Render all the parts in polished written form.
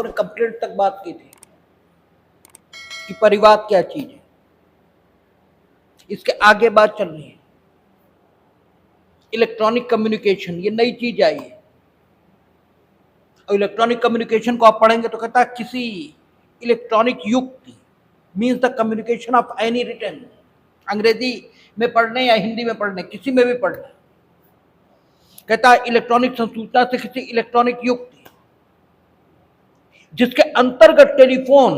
और कंप्लेंट तक बात की थी कि परिवाद क्या चीज है। इसके आगे बात चल रही है इलेक्ट्रॉनिक कम्युनिकेशन, ये नई चीज आई है। और इलेक्ट्रॉनिक कम्युनिकेशन को आप पढ़ेंगे तो कहता है किसी इलेक्ट्रॉनिक युग means the communication of any written, Angrezi में पढ़ने या हिंदी में पढ़ने, किसी में भी पढ़ने, कहता है इलेक्ट्रॉनिक संसूचना से किसी इलेक्ट्रॉनिक युग जिसके अंतर्गत टेलीफोन,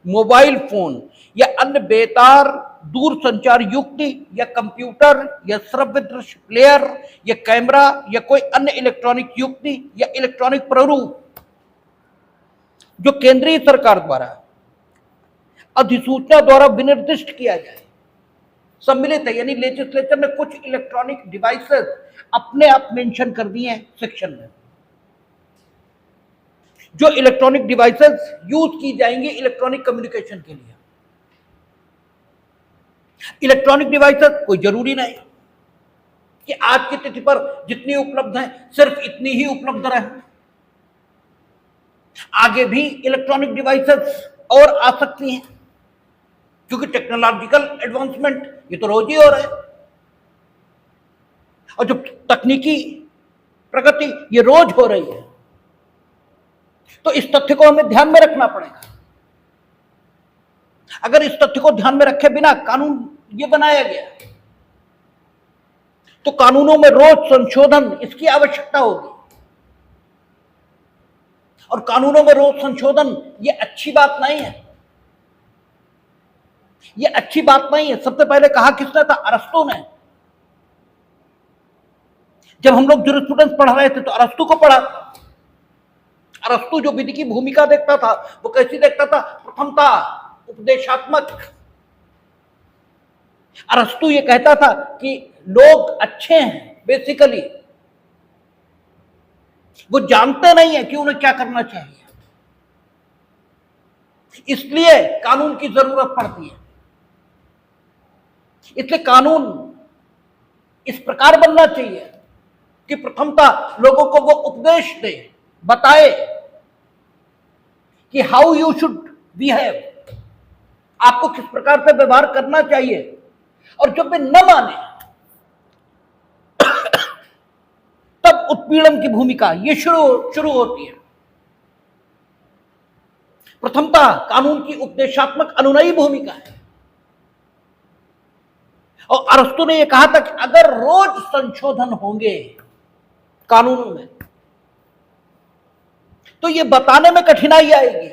मोबाइल फोन या अन्य बेतार दूर संचार युक्ति या कंप्यूटर या श्रव्य दृश्य प्लेयर या कैमरा या कोई अन्य इलेक्ट्रॉनिक युक्ति या इलेक्ट्रॉनिक प्रारूप जो केंद्रीय सरकार द्वारा अधिसूचना द्वारा विनिर्दिष्ट किया जाए सम्मिलित है। यानी लेजिस्लेचर ने कुछ इलेक्ट्रॉनिक डिवाइसेस अपने आप मेंशन कर दिए हैं सेक्शन में, जो इलेक्ट्रॉनिक डिवाइसेस यूज की जाएंगी इलेक्ट्रॉनिक कम्युनिकेशन के लिए। इलेक्ट्रॉनिक डिवाइसेस कोई जरूरी नहीं कि आज की तिथि पर जितनी उपलब्ध है सिर्फ इतनी ही उपलब्ध रहे, आगे भी इलेक्ट्रॉनिक डिवाइसेस और आ सकती हैं, क्योंकि टेक्नोलॉजिकल एडवांसमेंट ये तो रोज ही हो रहा है और जो तकनीकी प्रगति ये रोज हो रही है। तो इस तथ्य को हमें ध्यान में रखना पड़ेगा। अगर इस तथ्य को ध्यान में रखे बिना कानून ये बनाया गया तो कानूनों में रोज संशोधन इसकी आवश्यकता होगी, और कानूनों में रोज संशोधन ये अच्छी बात नहीं है। ये अच्छी बात नहीं है। सबसे पहले कहा किसने था? अरस्तु ने। जब हम लोग जूरिस्प्रूडेंस पढ़ रहे थे तो अरस्तु को पढ़ा था। अरस्तु जो विधि की भूमिका देखता था वो कैसी देखता था? प्रथमता उपदेशात्मक। अरस्तु ये कहता था कि लोग अच्छे हैं, बेसिकली वो जानते नहीं है कि उन्हें क्या करना चाहिए, इसलिए कानून की जरूरत पड़ती है। इसलिए कानून इस प्रकार बनना चाहिए कि प्रथमता लोगों को वो उपदेश दे, बताए कि हाउ यू शुड बिहेव, आपको किस प्रकार से व्यवहार करना चाहिए। और जब वे न माने तब उत्पीड़न की भूमिका ये शुरू होती है। प्रथमता कानून की उपदेशात्मक अनुनयी भूमिका है। और अरस्तु ने यह कहा था कि अगर रोज संशोधन होंगे कानूनों में तो यह बताने में कठिनाई आएगी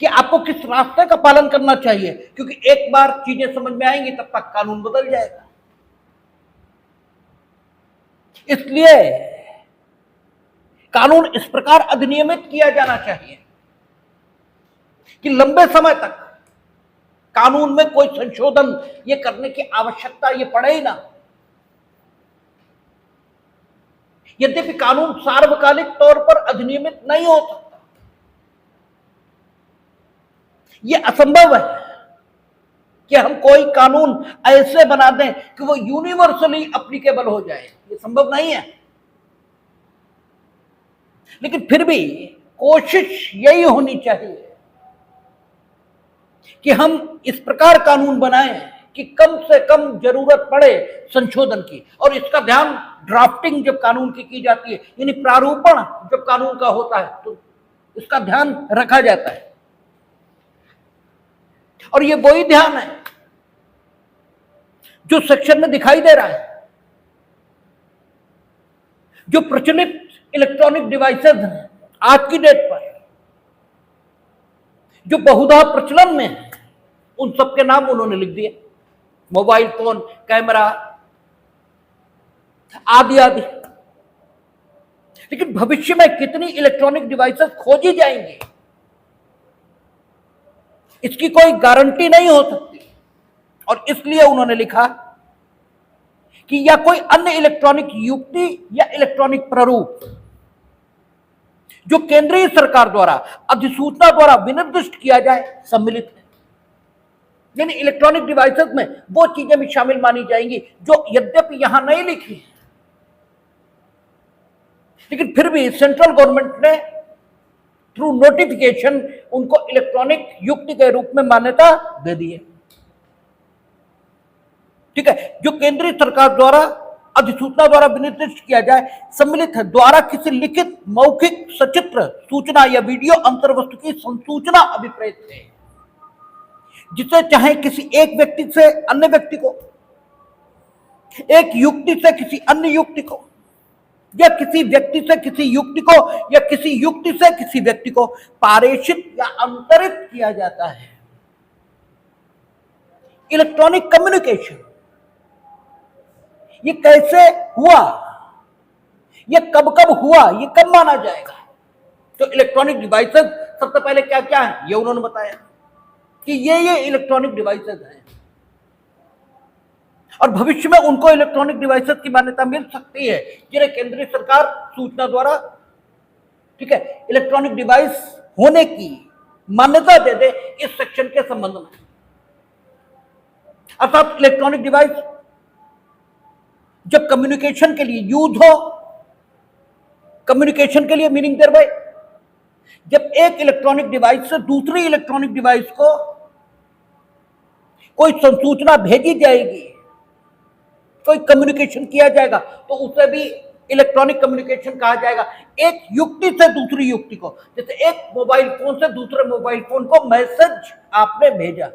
कि आपको किस रास्ते का पालन करना चाहिए, क्योंकि एक बार चीजें समझ में आएंगी तब तक कानून बदल जाएगा। इसलिए कानून इस प्रकार अधिनियमित किया जाना चाहिए कि लंबे समय तक कानून में कोई संशोधन ये करने की आवश्यकता ये पड़े ही ना। यद्यपि कानून सार्वकालिक तौर पर अधिनियमित नहीं हो सकता, यह असंभव है कि हम कोई कानून ऐसे बना दें कि वो यूनिवर्सली एप्लीकेबल हो जाए, ये संभव नहीं है। लेकिन फिर भी कोशिश यही होनी चाहिए कि हम इस प्रकार कानून बनाएं कि कम से कम जरूरत पड़े संशोधन की। और इसका ध्यान ड्राफ्टिंग जब कानून की जाती है, यानी प्रारूपण जब कानून का होता है, तो इसका ध्यान रखा जाता है। और ये वही ध्यान है जो सेक्शन में दिखाई दे रहा है। जो प्रचलित इलेक्ट्रॉनिक डिवाइसेस हैं आज की डेट पर, जो बहुधा प्रचलन में है, उन सबके नाम उन्होंने लिख दिए, मोबाइल फोन, कैमरा आदि आदि। लेकिन भविष्य में कितनी इलेक्ट्रॉनिक डिवाइसेस खोजी जाएंगी इसकी कोई गारंटी नहीं हो सकती। और इसलिए उन्होंने लिखा कि या कोई अन्य इलेक्ट्रॉनिक युक्ति या इलेक्ट्रॉनिक प्रारूप जो केंद्रीय सरकार द्वारा अधिसूचना द्वारा विनिर्दिष्ट किया जाए सम्मिलित है। यानी इलेक्ट्रॉनिक डिवाइसेस में वो चीजें भी शामिल मानी जाएंगी जो यद्यपि यहां नहीं लिखी है, लेकिन फिर भी सेंट्रल गवर्नमेंट ने थ्रू नोटिफिकेशन उनको इलेक्ट्रॉनिक युक्ति के रूप में मान्यता दे दी है। ठीक है, जो केंद्रीय सरकार द्वारा अधिसूचना द्वारा विनिर्दिष्ट किया जाए, सम्मिलित है द्वारा किसी लिखित, मौखिक, सचित्र सूचना या वीडियो अंतर्वस्तु की संसूचना अभिप्रेत है, जिसे चाहे किसी एक व्यक्ति से अन्य व्यक्ति को, एक युक्ति से किसी अन्य युक्ति को, या किसी व्यक्ति से किसी युक्ति को, या किसी युक्ति से किसी व्यक्ति को पारेषित या अंतरित किया जाता है। इलेक्ट्रॉनिक कम्युनिकेशन ये कैसे हुआ, ये कब कब हुआ, ये कब माना जाएगा? तो इलेक्ट्रॉनिक डिवाइसेस सबसे पहले क्या क्या है ये उन्होंने बताया कि ये इलेक्ट्रॉनिक डिवाइसेस हैं, और भविष्य में उनको इलेक्ट्रॉनिक डिवाइसेस की मान्यता मिल सकती है जिन्हें केंद्रीय सरकार सूचना द्वारा, ठीक है, इलेक्ट्रॉनिक डिवाइस होने की मान्यता दे दे इस सेक्शन के संबंध में। अर्थात इलेक्ट्रॉनिक डिवाइस जब कम्युनिकेशन के लिए यूज हो, कम्युनिकेशन के लिए मीनिंग देयर बाय, जब एक इलेक्ट्रॉनिक डिवाइस से दूसरी इलेक्ट्रॉनिक डिवाइस को कोई संसूचना भेजी जाएगी, कोई कम्युनिकेशन किया जाएगा, तो उसे भी इलेक्ट्रॉनिक कम्युनिकेशन कहा जाएगा। एक युक्ति से दूसरी युक्ति को, जैसे एक मोबाइल फोन से दूसरे मोबाइल फोन को मैसेज आपने भेजा,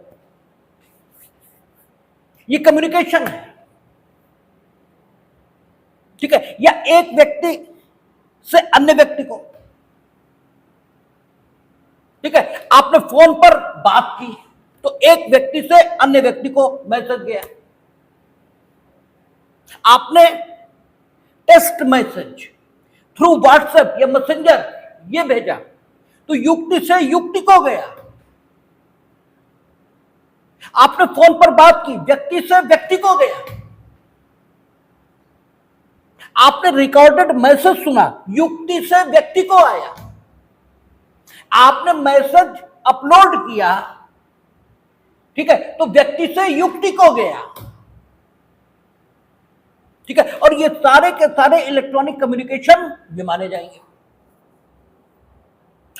ये कम्युनिकेशन है। ठीक है, या एक व्यक्ति से अन्य व्यक्ति को, ठीक है, आपने फोन पर बात की तो एक व्यक्ति से अन्य व्यक्ति को मैसेज गया, आपने टेक्स्ट मैसेज थ्रू व्हाट्सएप या मैसेंजर ये भेजा तो युक्ति से युक्ति को गया, आपने फोन पर बात की व्यक्ति से व्यक्ति को गया, आपने रिकॉर्डेड मैसेज सुना युक्ति से व्यक्ति को आया, आपने मैसेज अपलोड किया, ठीक है, तो व्यक्ति से युक्ति को गया। ठीक है, और ये सारे के सारे इलेक्ट्रॉनिक कम्युनिकेशन भी माने जाएंगे।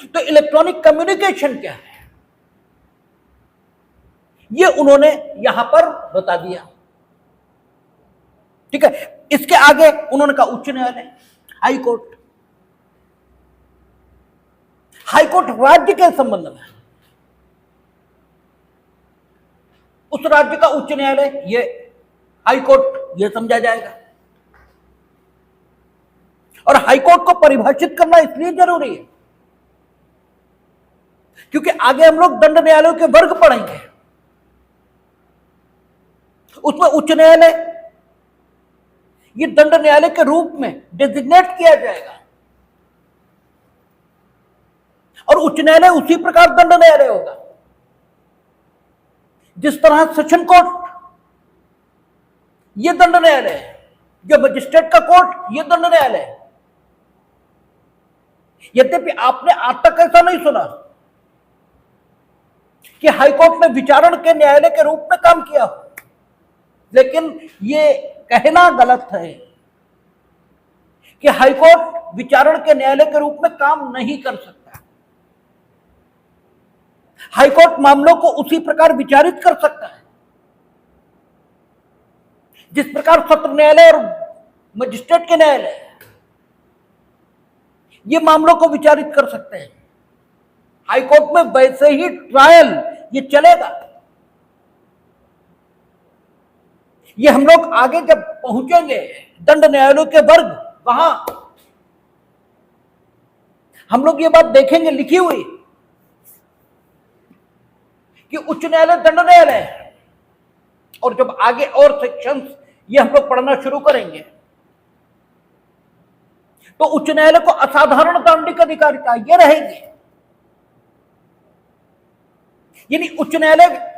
तो इलेक्ट्रॉनिक कम्युनिकेशन क्या है ये उन्होंने यहां पर बता दिया। ठीक है, इसके आगे उन्होंने कहा उच्च न्यायालय, हाई कोर्ट। हाई कोर्ट राज्य के संबंध में, उस राज्य का उच्च न्यायालय ये हाई कोर्ट ये समझा जाएगा। और हाई कोर्ट को परिभाषित करना इसलिए जरूरी है क्योंकि आगे हम लोग दंड न्यायालयों के वर्ग पढ़ेंगे, उसमें उच्च न्यायालय ये दंड न्यायालय के रूप में डेजिग्नेट किया जाएगा, और उच्च न्यायालय उसी प्रकार दंड न्यायालय होगा जिस तरह सेशन कोर्ट ये दंड न्यायालय है, जो मजिस्ट्रेट का कोर्ट ये दंड न्यायालय है। यद्यपि आपने आज तक ऐसा नहीं सुना कि हाईकोर्ट ने विचारण के न्यायालय के रूप में काम किया हो, लेकिन ये कहना गलत है कि हाईकोर्ट विचारण के न्यायालय के रूप में काम नहीं कर सकता। हाईकोर्ट मामलों को उसी प्रकार विचारित कर सकता है जिस प्रकार सत्र न्यायालय और मजिस्ट्रेट के न्यायालय ये मामलों को विचारित कर सकते हैं। हाईकोर्ट में वैसे ही ट्रायल ये चलेगा। ये हम लोग आगे जब पहुंचेंगे दंड न्यायालयों के वर्ग, वहां हम लोग ये बात देखेंगे लिखी हुई कि उच्च न्यायालय दंड न्यायालय है, और जब आगे और सेक्शंस ये हम लोग पढ़ना शुरू करेंगे तो उच्च न्यायालय को असाधारण दंडिक अधिकारिता ये रहेगी। यानी उच्च न्यायालय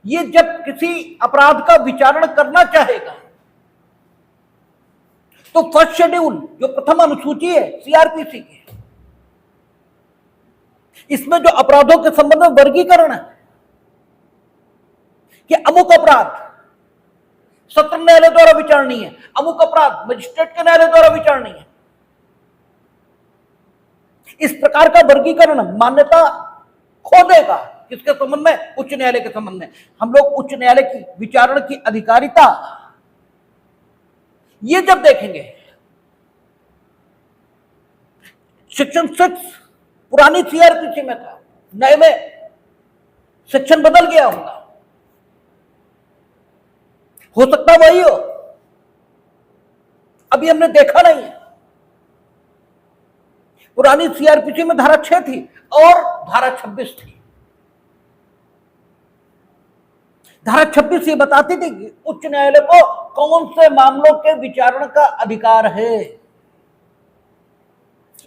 ये जब किसी अपराध का विचारण करना चाहेगा तो फर्स्ट शेड्यूल जो प्रथम अनुसूची है सीआरपीसी की, इसमें जो अपराधों के संबंध में वर्गीकरण है कि अमुक अपराध सत्र न्यायालय द्वारा विचारणीय है, अमुक अपराध मजिस्ट्रेट के न्यायालय द्वारा विचारणीय है, इस प्रकार का वर्गीकरण मान्यता खो देगा। किसके संबंध में? उच्च न्यायालय के संबंध में। हम लोग उच्च न्यायालय की विचारण की अधिकारिता ये जब देखेंगे, सेक्शन 6 पुरानी सीआरपीसी में था, नए में सेक्शन बदल गया होगा, हो सकता वही हो, अभी हमने देखा नहीं है। पुरानी सीआरपीसी में धारा 6 थी और धारा 26 थी। धारा 26 ये बताती थी कि उच्च न्यायालय को कौन से मामलों के विचारण का अधिकार है।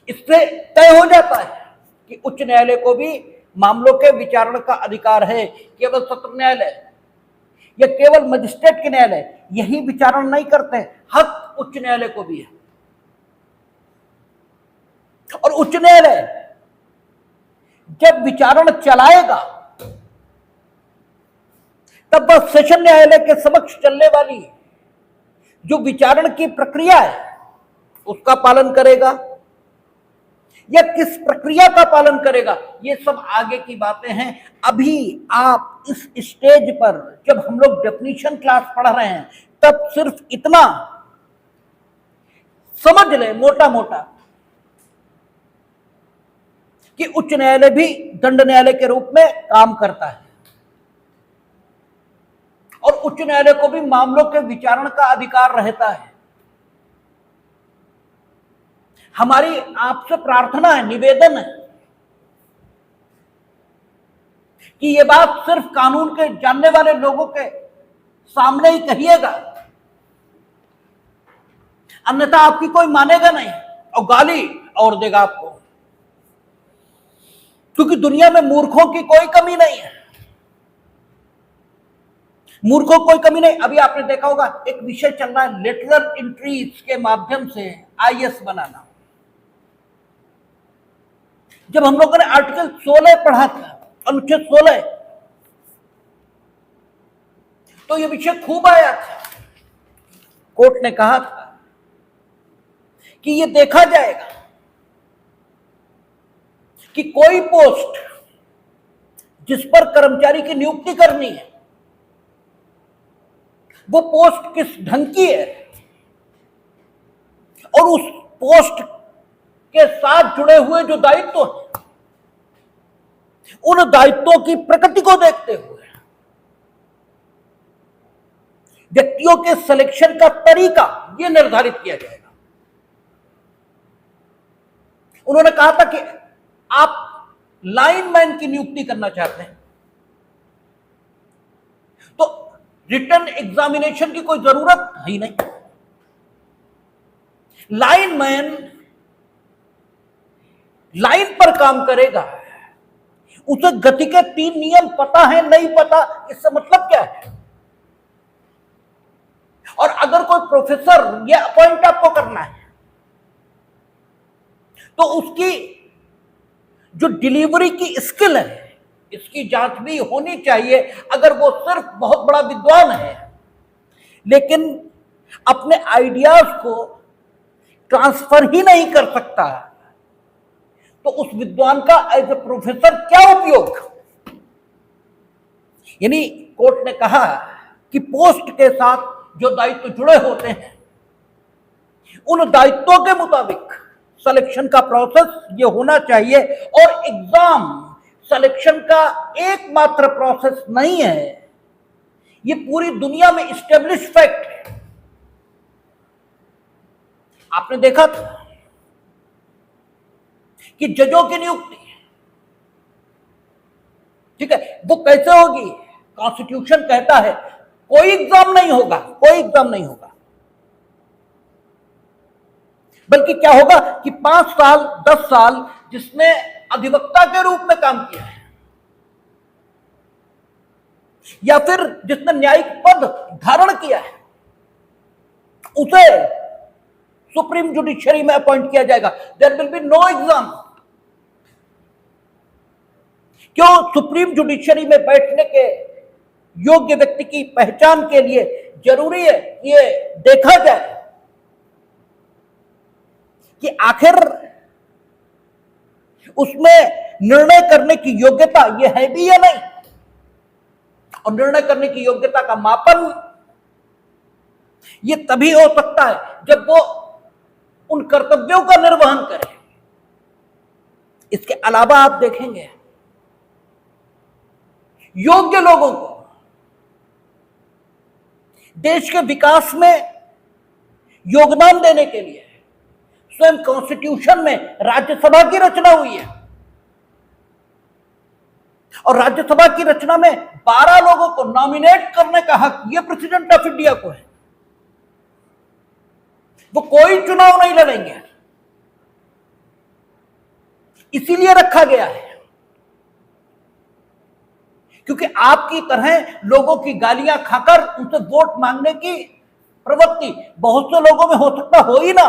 इससे तय हो जाता है कि उच्च न्यायालय को भी मामलों के विचारण का अधिकार है। केवल सत्र न्यायालय या केवल मजिस्ट्रेट के न्यायालय यही विचारण नहीं करते, हक उच्च न्यायालय को भी है। और उच्च न्यायालय जब विचारण चलाएगा तब वह सेशन न्यायालय के समक्ष चलने वाली जो विचारण की प्रक्रिया है उसका पालन करेगा या किस प्रक्रिया का पालन करेगा, ये सब आगे की बातें हैं। अभी आप इस स्टेज पर जब हम लोग डेफिनेशन क्लास पढ़ रहे हैं तब सिर्फ इतना समझ ले मोटा मोटा कि उच्च न्यायालय भी दंड न्यायालय के रूप में काम करता है और उच्च न्यायालय को भी मामलों के विचारण का अधिकार रहता है। हमारी आपसे प्रार्थना है, निवेदन है कि ये बात सिर्फ कानून के जानने वाले लोगों के सामने ही कहिएगा, अन्यथा आपकी कोई मानेगा नहीं और गाली और देगा आपको, क्योंकि दुनिया में मूर्खों की कोई कमी नहीं है। मूर्खों को कोई कमी नहीं। अभी आपने देखा होगा एक विषय चल रहा है लेटरल एंट्रीज के माध्यम से आईएएस बनाना। जब हम लोगों ने आर्टिकल 16 पढ़ा था, अनुच्छेद 16, तो यह विषय खूब आया था। कोर्ट ने कहा था कि यह देखा जाएगा कि कोई पोस्ट जिस पर कर्मचारी की नियुक्ति करनी है वो पोस्ट किस ढंग की है और उस पोस्ट के साथ जुड़े हुए जो दायित्व हैं उन दायित्वों की प्रकृति को देखते हुए व्यक्तियों के सिलेक्शन का तरीका यह निर्धारित किया जाएगा। उन्होंने कहा था कि आप लाइनमैन की नियुक्ति करना चाहते हैं तो रिटन एग्जामिनेशन की कोई जरूरत ही नहीं। लाइनमैन लाइन पर काम करेगा, उसे गति के 3 नियम पता है नहीं पता इससे मतलब क्या है। और अगर कोई प्रोफेसर या अपॉइंट आपको करना है तो उसकी जो डिलीवरी की स्किल है इसकी जांच भी होनी चाहिए। अगर वो सिर्फ बहुत बड़ा विद्वान है लेकिन अपने आइडियाज को ट्रांसफर ही नहीं कर सकता तो उस विद्वान का एज ए प्रोफेसर क्या उपयोग। यानी कोर्ट ने कहा कि पोस्ट के साथ जो दायित्व जुड़े होते हैं उन दायित्वों के मुताबिक सिलेक्शन का प्रोसेस ये होना चाहिए। और एग्जाम सिलेक्शन का एकमात्र प्रोसेस नहीं है, ये पूरी दुनिया में एस्टेब्लिश फैक्ट है। आपने देखा था कि जजों की नियुक्ति, ठीक है, वो कैसे होगी। कॉन्स्टिट्यूशन कहता है कोई एग्जाम नहीं होगा, कोई एग्जाम नहीं होगा, बल्कि क्या होगा कि 5 साल 10 साल जिसने अधिवक्ता के रूप में काम किया है या फिर जिसने न्यायिक पद धारण किया है उसे सुप्रीम जुडिशरी में अपॉइंट किया जाएगा। There will be no exam. क्यों? सुप्रीम जुडिशरी में बैठने के योग्य व्यक्ति की पहचान के लिए जरूरी है ये देखा जाए कि आखिर उसमें निर्णय करने की योग्यता ये है भी या नहीं, और निर्णय करने की योग्यता का मापन ये तभी हो सकता है जब वो उन कर्तव्यों का निर्वहन करे। इसके अलावा आप देखेंगे योग्य लोगों को देश के विकास में योगदान देने के लिए स्वयं कॉन्स्टिट्यूशन में राज्यसभा की रचना हुई है, और राज्यसभा की रचना में 12 लोगों को नॉमिनेट करने का हक यह प्रेसिडेंट ऑफ इंडिया को है। वो कोई चुनाव नहीं लड़ेंगे, इसीलिए रखा गया है क्योंकि आपकी तरह लोगों की गालियां खाकर उनसे वोट मांगने की प्रवृत्ति बहुत से लोगों में हो सकता हो ही ना,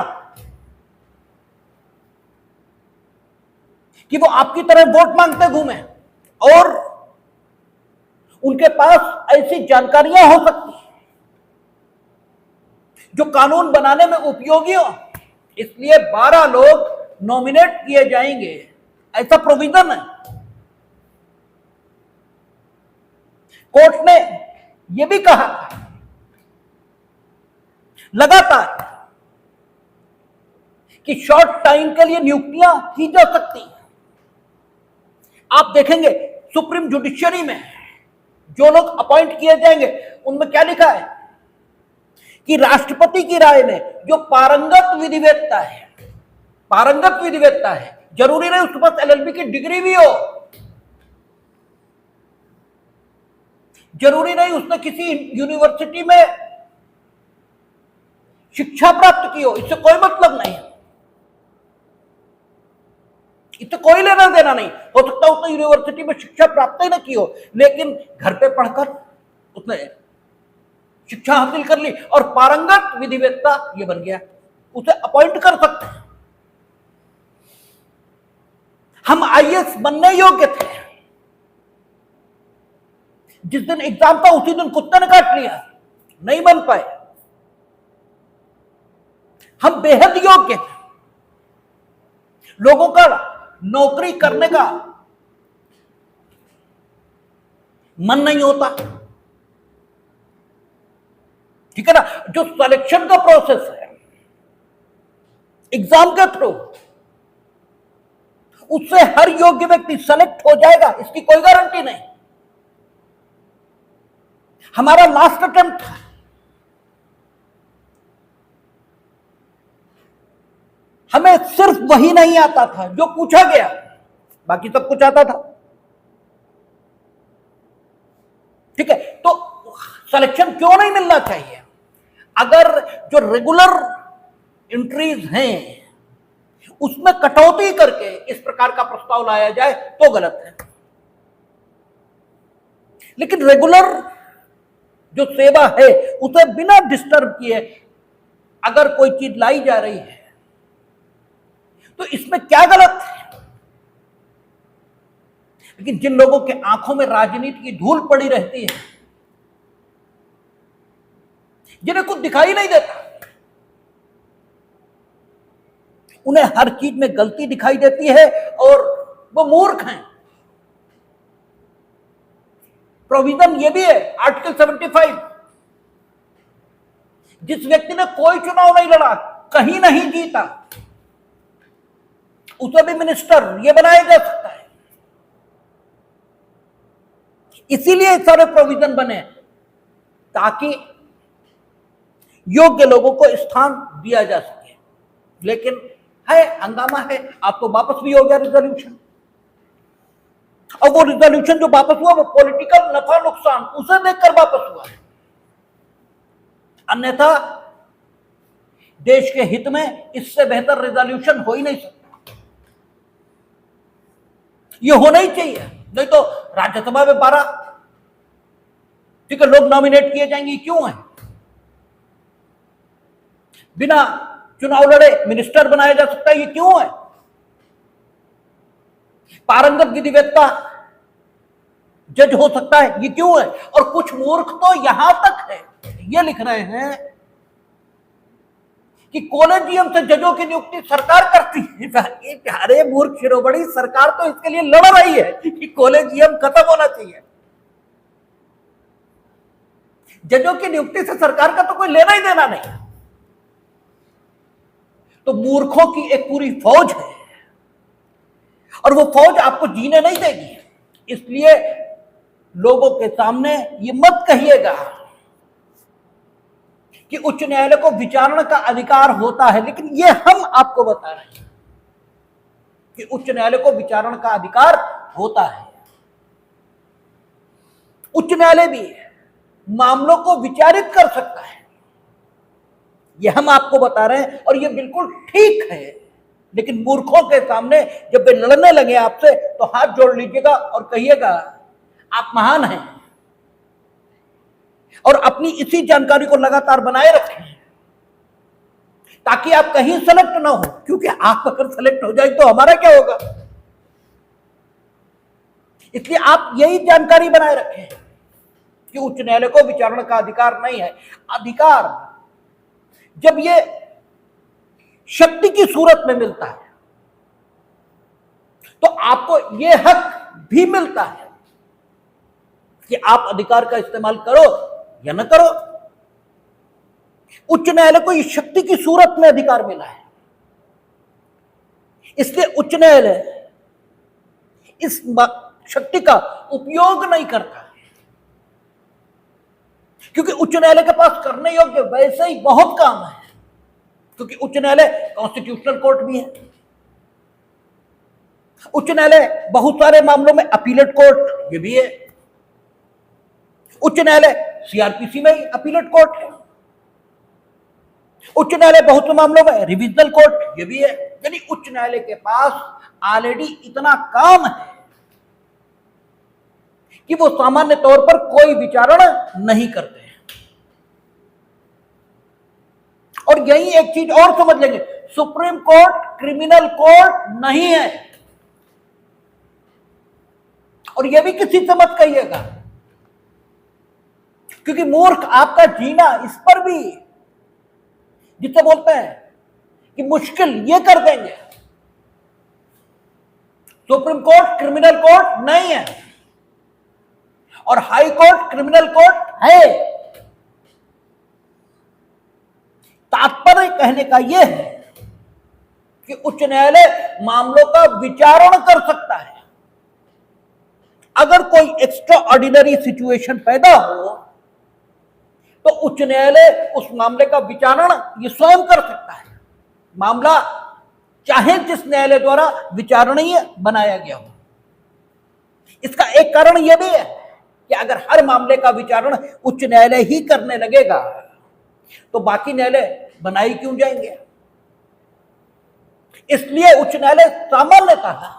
कि वो आपकी तरह वोट मांगते घूमे और उनके पास ऐसी जानकारियां हो सकती जो कानून बनाने में उपयोगी हो। इसलिए 12 लोग नॉमिनेट किए जाएंगे, ऐसा प्रोविजन है। कोर्ट ने यह भी कहा लगातार कि शॉर्ट टाइम के लिए नियुक्तियां की जा सकती हैं। आप देखेंगे सुप्रीम जुडिशियरी में जो लोग अपॉइंट किए जाएंगे उनमें क्या लिखा है कि राष्ट्रपति की राय में जो पारंगत विधिवेत्ता है, जरूरी नहीं उसके पास एलएलबी की डिग्री भी हो, जरूरी नहीं उसने किसी यूनिवर्सिटी में शिक्षा प्राप्त की हो, इससे कोई मतलब नहीं, इससे कोई लेना देना नहीं। हो सकता है उसने यूनिवर्सिटी में शिक्षा प्राप्त ही ना की हो, लेकिन घर पे पढ़कर उसने शिक्षा हासिल कर ली और पारंगत विधिवेत्ता ये बन गया, उसे अपॉइंट कर सकते हैं। हम आईएएस बनने योग्य थे, जिस दिन एग्जाम था उसी दिन कुत्ते ने काट लिया, नहीं बन पाए। हम बेहद योग्य थे, लोगों का नौकरी करने का मन नहीं होता, ठीक है ना। जो सिलेक्शन का प्रोसेस है एग्जाम के थ्रू, उससे हर योग्य व्यक्ति सेलेक्ट हो जाएगा इसकी कोई गारंटी नहीं। हमारा लास्ट अटेम्प्ट था, हमें सिर्फ वही नहीं आता था जो पूछा गया, बाकी सब कुछ आता था, ठीक है। तो सिलेक्शन क्यों नहीं मिलना चाहिए? अगर जो रेगुलर एंट्रीज हैं उसमें कटौती करके इस प्रकार का प्रस्ताव लाया जाए तो गलत है, लेकिन रेगुलर जो सेवा है उसे बिना डिस्टर्ब किए अगर कोई चीज लाई जा रही है तो इसमें क्या गलत है? लेकिन जिन लोगों के आंखों में राजनीति की धूल पड़ी रहती है, जिन्हें कुछ दिखाई नहीं देता, उन्हें हर चीज में गलती दिखाई देती है और वो मूर्ख हैं। प्रोविजन ये भी है आर्टिकल 75, जिस व्यक्ति ने कोई चुनाव नहीं लड़ा, कहीं नहीं जीता, उसे भी मिनिस्टर ये बनाया जा सकता है। इसीलिए सारे प्रोविजन बने ताकि योग्य लोगों को स्थान दिया जा सके। लेकिन है हंगामा है, आप तो वापस भी हो गया रिजोल्यूशन, और वो रिजोल्यूशन जो वापस हुआ वो पॉलिटिकल नफा नुकसान उसे देखकर वापस हुआ है, अन्यथा देश के हित में इससे बेहतर रिजोल्यूशन हो ही नहीं सकता। ये होना ही चाहिए, नहीं तो राज्यसभा में 12 ठीक है लोग नॉमिनेट किए जाएंगे, क्यों है? बिना चुनाव लड़े मिनिस्टर बनाया जा सकता है, ये क्यों है? पारंगत विधिवेत्ता जज हो सकता है, ये क्यों है? और कुछ मूर्ख तो यहां तक है, ये लिख रहे हैं कि कॉलेजियम से जजों की नियुक्ति सरकार करती है। अरे मूर्ख शिरोमणि, सरकार तो इसके लिए लड़ रही है कि कॉलेजियम खत्म होना चाहिए। जजों की नियुक्ति से सरकार का तो कोई लेना ही देना नहीं। तो मूर्खों की एक पूरी फौज है और वो फौज आपको जीने नहीं देगी। इसलिए लोगों के सामने ये मत कहिएगा कि उच्च न्यायालय को विचारण का अधिकार होता है, लेकिन ये हम आपको बता रहे हैं कि उच्च न्यायालय को विचारण का अधिकार होता है। उच्च न्यायालय भी मामलों को विचारित कर सकता है, ये हम आपको बता रहे हैं और ये बिल्कुल ठीक है। लेकिन मूर्खों के सामने जब वे लड़ने लगे आपसे तो हाथ जोड़ लीजिएगा और कहिएगा आप महान हैं और अपनी इसी जानकारी को लगातार बनाए रखें ताकि आप कहीं सेलेक्ट ना हो, क्योंकि आप अगर सेलेक्ट हो जाए तो हमारा क्या होगा। इसलिए आप यही जानकारी बनाए रखें कि उच्च न्यायालय को विचारण का अधिकार नहीं है। अधिकार जब ये शक्ति की सूरत में मिलता है तो आपको ये हक भी मिलता है कि आप अधिकार का इस्तेमाल करो या न करो। उच्च न्यायालय को इस शक्ति की सूरत में अधिकार मिला है, इसलिए उच्च न्यायालय इस शक्ति का उपयोग नहीं करता, क्योंकि उच्च न्यायालय के पास करने योग्य वैसे ही बहुत काम है। क्योंकि उच्च न्यायालय कॉन्स्टिट्यूशनल कोर्ट भी है, उच्च न्यायालय बहुत सारे मामलों में अपीलेट कोर्ट ये भी है, उच्च न्यायालय सीआरपीसी में अपीलेट कोर्ट है, उच्च न्यायालय बहुत से मामलों में रिविजनल कोर्ट ये भी है। यानी उच्च न्यायालय के पास ऑलरेडी इतना काम है कि वो सामान्य तौर पर कोई विचारण नहीं करते हैं। और यही एक चीज और समझ लेंगे, सुप्रीम कोर्ट क्रिमिनल कोर्ट नहीं है। और यह भी किसी से मत कहिएगा, क्योंकि मूर्ख आपका जीना इस पर भी जिसे बोलते हैं कि मुश्किल ये कर देंगे। सुप्रीम कोर्ट क्रिमिनल कोर्ट नहीं है और हाई कोर्ट क्रिमिनल कोर्ट है। तात्पर्य कहने का यह है कि उच्च न्यायालय मामलों का विचारण कर सकता है। अगर कोई एक्स्ट्रा ऑर्डिनरी सिचुएशन पैदा हो तो उच्च न्यायालय उस मामले का विचारण ये स्वयं कर सकता है, मामला चाहे जिस न्यायालय द्वारा विचारणीय बनाया गया हो। इसका एक कारण यह भी है कि अगर हर मामले का विचारण उच्च न्यायालय ही करने लगेगा तो बाकी न्यायालय बनाई क्यों जाएंगे। इसलिए उच्च न्यायालय सामान्यतः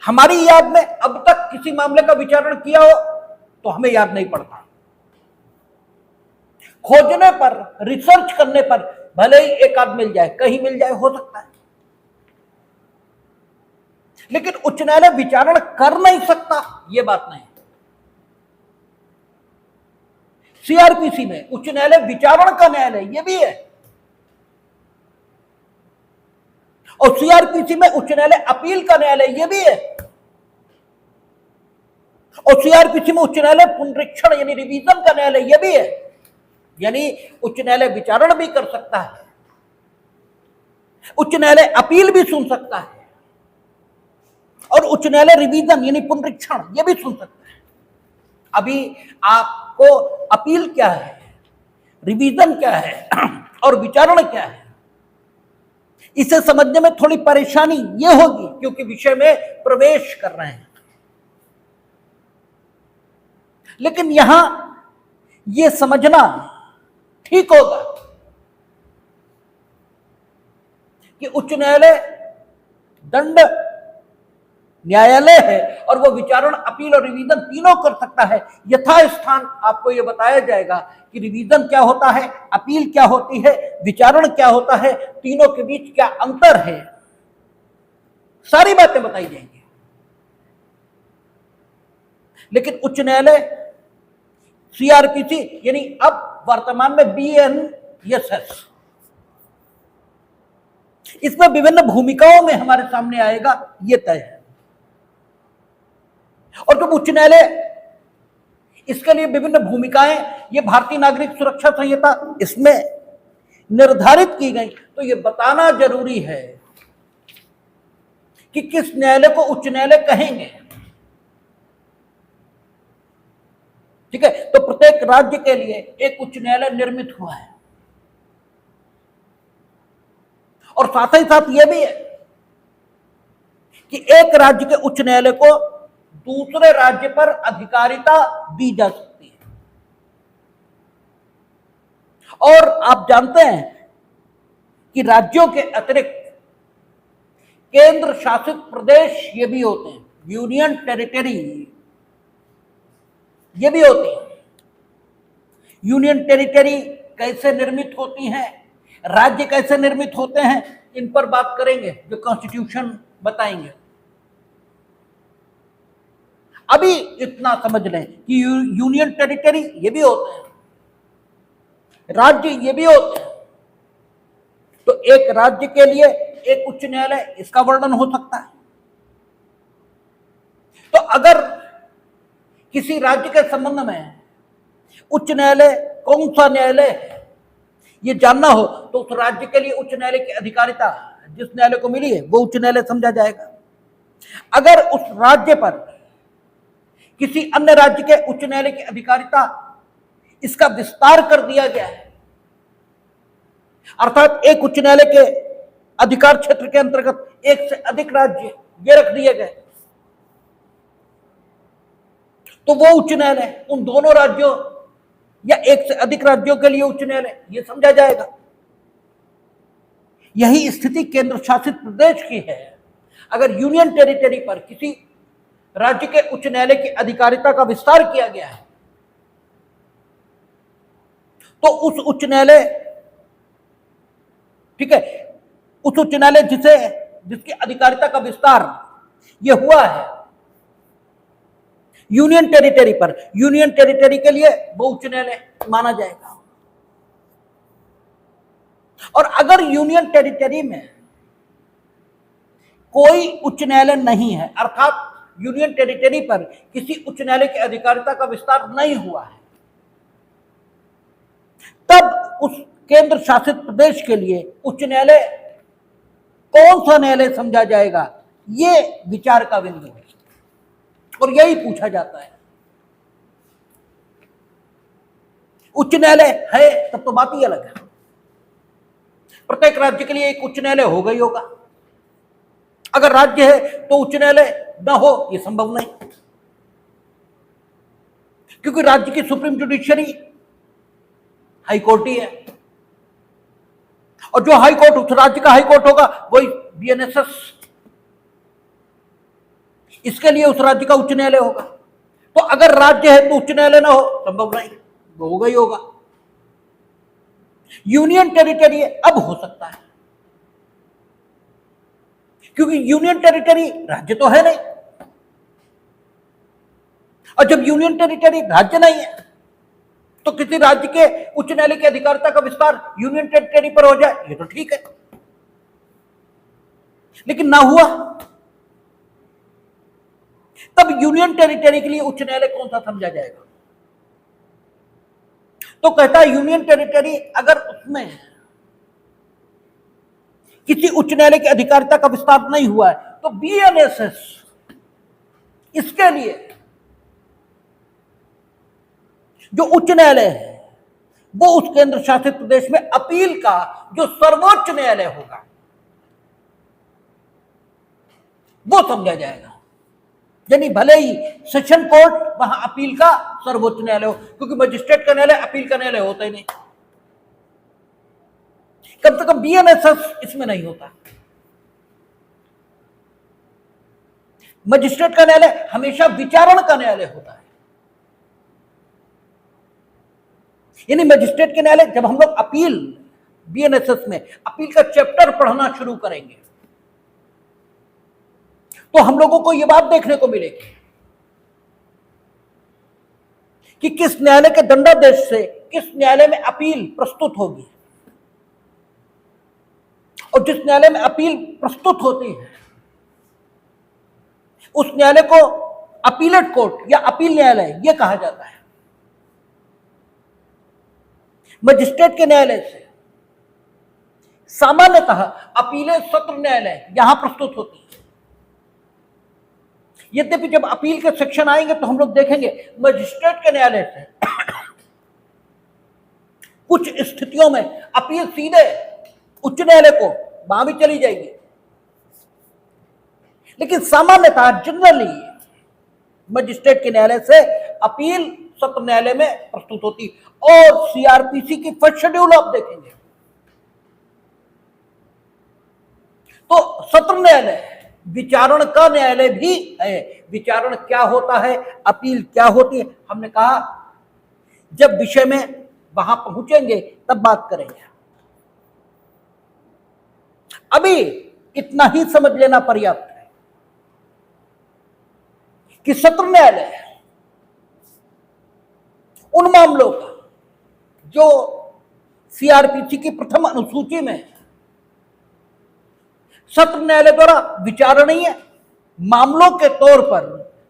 हमारी याद में अब तक किसी मामले का विचारण किया हो तो हमें याद नहीं पड़ता। खोजने पर, रिसर्च करने पर भले ही एक आध मिल जाए, कहीं मिल जाए, हो सकता है, लेकिन उच्च न्यायालय विचारण कर नहीं सकता, यह बात नहीं। सीआरपीसी में उच्च न्यायालय विचारण का न्यायालय यह भी है और सीआरपीसी में उच्च न्यायालय अपील का न्यायालय यह भी है और सीआरपीसी में उच्च न्यायालय पुनरीक्षण यानी रिवीजन का न्यायालय यह भी है। यानी उच्च न्यायालय विचारण भी कर सकता है, उच्च न्यायालय अपील भी सुन सकता है और उच्च न्यायालय रिवीजन यानी पुनरीक्षण यह भी सुन सकता है। अभी आपको अपील क्या है, रिवीजन क्या है और विचारण क्या है, इसे समझने में थोड़ी परेशानी यह होगी क्योंकि विषय में प्रवेश कर रहे हैं। लेकिन यहां यह समझना ठीक होगा कि उच्च न्यायालय दंड न्यायालय है और वो विचारण, अपील और रिवीजन तीनों कर सकता है। यथास्थान आपको यह बताया जाएगा कि रिवीजन क्या होता है, अपील क्या होती है, विचारण क्या होता है, तीनों के बीच क्या अंतर है, सारी बातें बताई जाएंगी। लेकिन उच्च न्यायालय सीआरपीसी यानी अब वर्तमान में यस यस, इसमें विभिन्न भूमिकाओं में हमारे सामने आएगा, यह तय है। और जब उच्च न्यायालय इसके लिए विभिन्न भूमिकाएं, ये भारतीय नागरिक सुरक्षा संहिता इसमें निर्धारित की गई, तो ये बताना जरूरी है कि किस न्यायालय को उच्च न्यायालय कहेंगे। ठीक है, तो प्रत्येक राज्य के लिए एक उच्च न्यायालय निर्मित हुआ है। और साथ ही साथ यह भी है कि एक राज्य के उच्च न्यायालय को दूसरे राज्य पर अधिकारिता दी जा सकती है। और आप जानते हैं कि राज्यों के अतिरिक्त केंद्र शासित प्रदेश ये भी होते हैं, यूनियन टेरिटरी ये भी होती है। यूनियन टेरिटरी कैसे निर्मित होती हैं, राज्य कैसे निर्मित होते हैं, इन पर बात करेंगे जो कॉन्स्टिट्यूशन बताएंगे। अभी इतना समझ लें कि यूनियन टेरिटरी ये भी होते हैं, राज्य ये भी होते हैं। तो एक राज्य के लिए एक उच्च न्यायालय, इसका वर्णन हो सकता है। तो अगर किसी राज्य के संबंध में उच्च न्यायालय कौन सा न्यायालय है ये जानना हो, तो उस राज्य के लिए उच्च न्यायालय की अधिकारिता जिस न्यायालय को मिली है वो उच्च न्यायालय समझा जाएगा। अगर उस राज्य पर किसी अन्य राज्य के उच्च न्यायालय की अधिकारिता इसका विस्तार कर दिया गया है, अर्थात एक उच्च न्यायालय के अधिकार क्षेत्र के अंतर्गत एक से अधिक राज्य ये रख दिए गए, तो वो उच्च न्यायालय उन दोनों राज्यों या एक से अधिक राज्यों के लिए उच्च न्यायालय ये समझा जाएगा। यही स्थिति केंद्र शासित प्रदेश की है। अगर यूनियन टेरिटरी पर किसी राज्य के उच्च न्यायालय की अधिकारिता का विस्तार किया गया है, तो उस उच्च न्यायालय, ठीक है, उस उच्च न्यायालय जिसकी अधिकारिता का विस्तार यह हुआ है यूनियन टेरिटरी पर, यूनियन टेरिटरी के लिए वो उच्च न्यायालय माना जाएगा। और अगर यूनियन टेरिटरी में कोई उच्च न्यायालय नहीं है, अर्थात यूनियन टेरिटरी पर किसी उच्च न्यायालय की अधिकारिता का विस्तार नहीं हुआ है, तब उस केंद्र शासित प्रदेश के लिए उच्च न्यायालय कौन सा न्यायालय समझा जाएगा, ये विचार का बिंदु है और यही पूछा जाता है। उच्च न्यायालय है तब तो बात ही अलग है, प्रत्येक राज्य के लिए एक उच्च न्यायालय होगा ही होगा। अगर राज्य है तो उच्च न्यायालय ना हो यह संभव नहीं, क्योंकि राज्य की सुप्रीम जुडिशरी हाई कोर्ट ही है, और जो हाई कोर्ट उस राज्य का हाई कोर्ट होगा वही बीएनएसएस, इसके लिए उस राज्य का उच्च न्यायालय होगा। तो अगर राज्य है तो उच्च न्यायालय ना हो संभव नहीं, वो होगा ही होगा। यूनियन टेरिटरी अब हो सकता है, क्योंकि यूनियन टेरिटरी राज्य तो है नहीं, और जब यूनियन टेरिटरी राज्य नहीं है तो किसी राज्य के उच्च न्यायालय की अधिकारिता का विस्तार यूनियन टेरिटरी पर हो जाए ये तो ठीक है, लेकिन ना हुआ, तब यूनियन टेरिटरी के लिए उच्च न्यायालय कौन सा समझा जाएगा? तो कहता है यूनियन टेरिटरी अगर उसमें किसी उच्च न्यायालय की अधिकारिता का विस्तार नहीं हुआ है तो बीएनएसएस इसके लिए जो उच्च न्यायालय है वो उस केंद्र शासित प्रदेश में अपील का जो सर्वोच्च न्यायालय होगा वो समझा जाएगा। यानी भले ही सेशन कोर्ट वहां अपील का सर्वोच्च न्यायालय हो, क्योंकि मजिस्ट्रेट का न्यायालय अपील का न्यायालय होता ही नहीं, कम से कम बीएनएसएस इसमें नहीं होता। मजिस्ट्रेट का न्यायालय हमेशा विचारण का न्यायालय होता है। यानी मजिस्ट्रेट के न्यायालय, जब हम लोग अपील बीएनएसएस में अपील का चैप्टर पढ़ना शुरू करेंगे तो हम लोगों को यह बात देखने को मिलेगी कि किस न्यायालय के दंडादेश से किस न्यायालय में अपील प्रस्तुत होगी। और जिस न्यायालय में अपील प्रस्तुत होती है उस न्यायालय को अपीलेट कोर्ट या अपील न्यायालय यह कहा जाता है। मजिस्ट्रेट के न्यायालय से सामान्यतः अपीलें सत्र न्यायालय यहां प्रस्तुत होती है। यद्यपि जब अपील के सेक्शन आएंगे तो हम लोग देखेंगे मजिस्ट्रेट के न्यायालय से कुछ स्थितियों में अपील सीधे उच्च न्यायालय को वहां भी चली जाएगी, लेकिन सामान्यतः जनरली मजिस्ट्रेट के न्यायालय से अपील सत्र न्यायालय में प्रस्तुत होती। और सीआरपीसी की फर्स्ट शेड्यूल आप देखेंगे तो सत्र न्यायालय विचारण का न्यायालय भी है। विचारण क्या होता है, अपील क्या होती है, हमने कहा जब विषय में वहां पहुंचेंगे तब बात करेंगे। अभी इतना ही समझ लेना पर्याप्त है कि सत्र न्यायालय उन मामलों का जो सीआरपीसी की प्रथम अनुसूची में सत्र न्यायालय द्वारा विचारणीय मामलों के तौर पर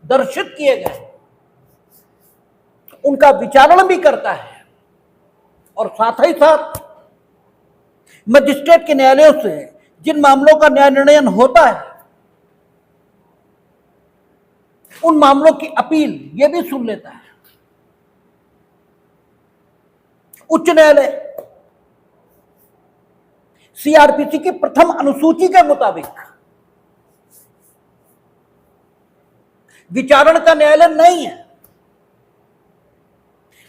दर्शित किए गए उनका विचारण भी करता है और साथ ही साथ मजिस्ट्रेट के न्यायालयों से जिन मामलों का न्याय निर्णय होता है उन मामलों की अपील यह भी सुन लेता है। उच्च न्यायालय सीआरपीसी की प्रथम अनुसूची के मुताबिक विचारण का न्यायालय नहीं है,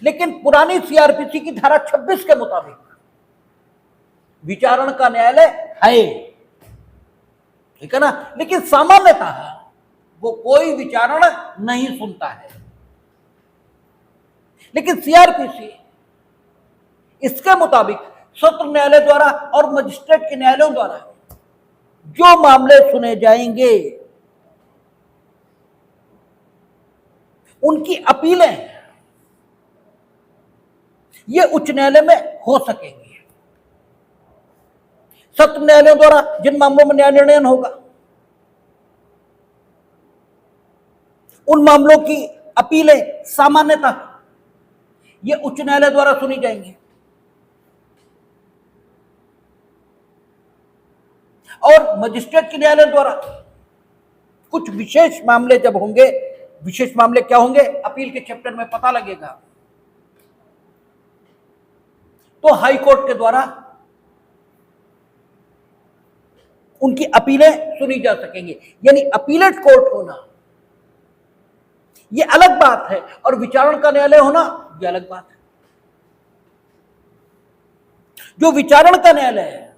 लेकिन पुरानी सीआरपीसी की धारा 26 के मुताबिक विचारण का न्यायालय है, ठीक है ना। लेकिन सामान्यतः वो कोई विचारण नहीं सुनता है, लेकिन सीआरपीसी इसके मुताबिक सत्र न्यायालय द्वारा और मजिस्ट्रेट के न्यायालयों द्वारा जो मामले सुने जाएंगे उनकी अपीलें ये उच्च न्यायालय में हो सकेंगी। सत्र न्यायालयों द्वारा जिन मामलों में न्याय निर्णय होगा उन मामलों की अपीलें सामान्यतः ये उच्च न्यायालय द्वारा सुनी जाएंगी और मजिस्ट्रेट के न्यायालय द्वारा कुछ विशेष मामले जब होंगे, विशेष मामले क्या होंगे अपील के चैप्टर में पता लगेगा, तो हाई कोर्ट के द्वारा उनकी अपीलें सुनी जा सकेंगी। यानी अपीलेट कोर्ट होना यह अलग बात है और विचारण का न्यायालय होना यह अलग बात है। जो विचारण का न्यायालय है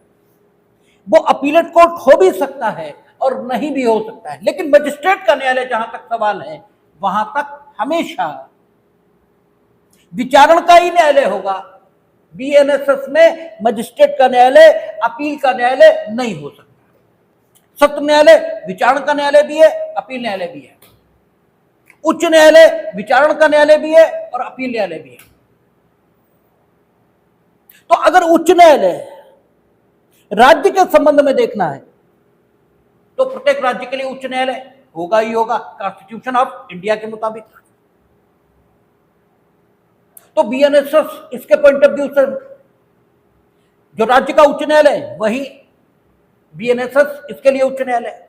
वो अपीलेट कोर्ट हो भी सकता है और नहीं भी हो सकता है, लेकिन मजिस्ट्रेट का न्यायालय जहां तक सवाल है वहां तक हमेशा विचारण का ही न्यायालय होगा। बीएनएसएस में मजिस्ट्रेट का न्यायालय अपील का न्यायालय नहीं हो सकता। सत्र न्यायालय विचारण का न्यायालय भी है, अपील न्यायालय भी है। उच्च न्यायालय विचारण का न्यायालय भी है और अपील न्यायालय भी है। तो अगर उच्च न्यायालय राज्य के संबंध में देखना है तो प्रत्येक राज्य के लिए उच्च न्यायालय होगा ही होगा कॉन्स्टिट्यूशन ऑफ इंडिया के मुताबिक। तो बीएनएसएस इसके पॉइंट ऑफ व्यू से जो राज्य का उच्च न्यायालय वही बीएनएसएस इसके लिए उच्च न्यायालय।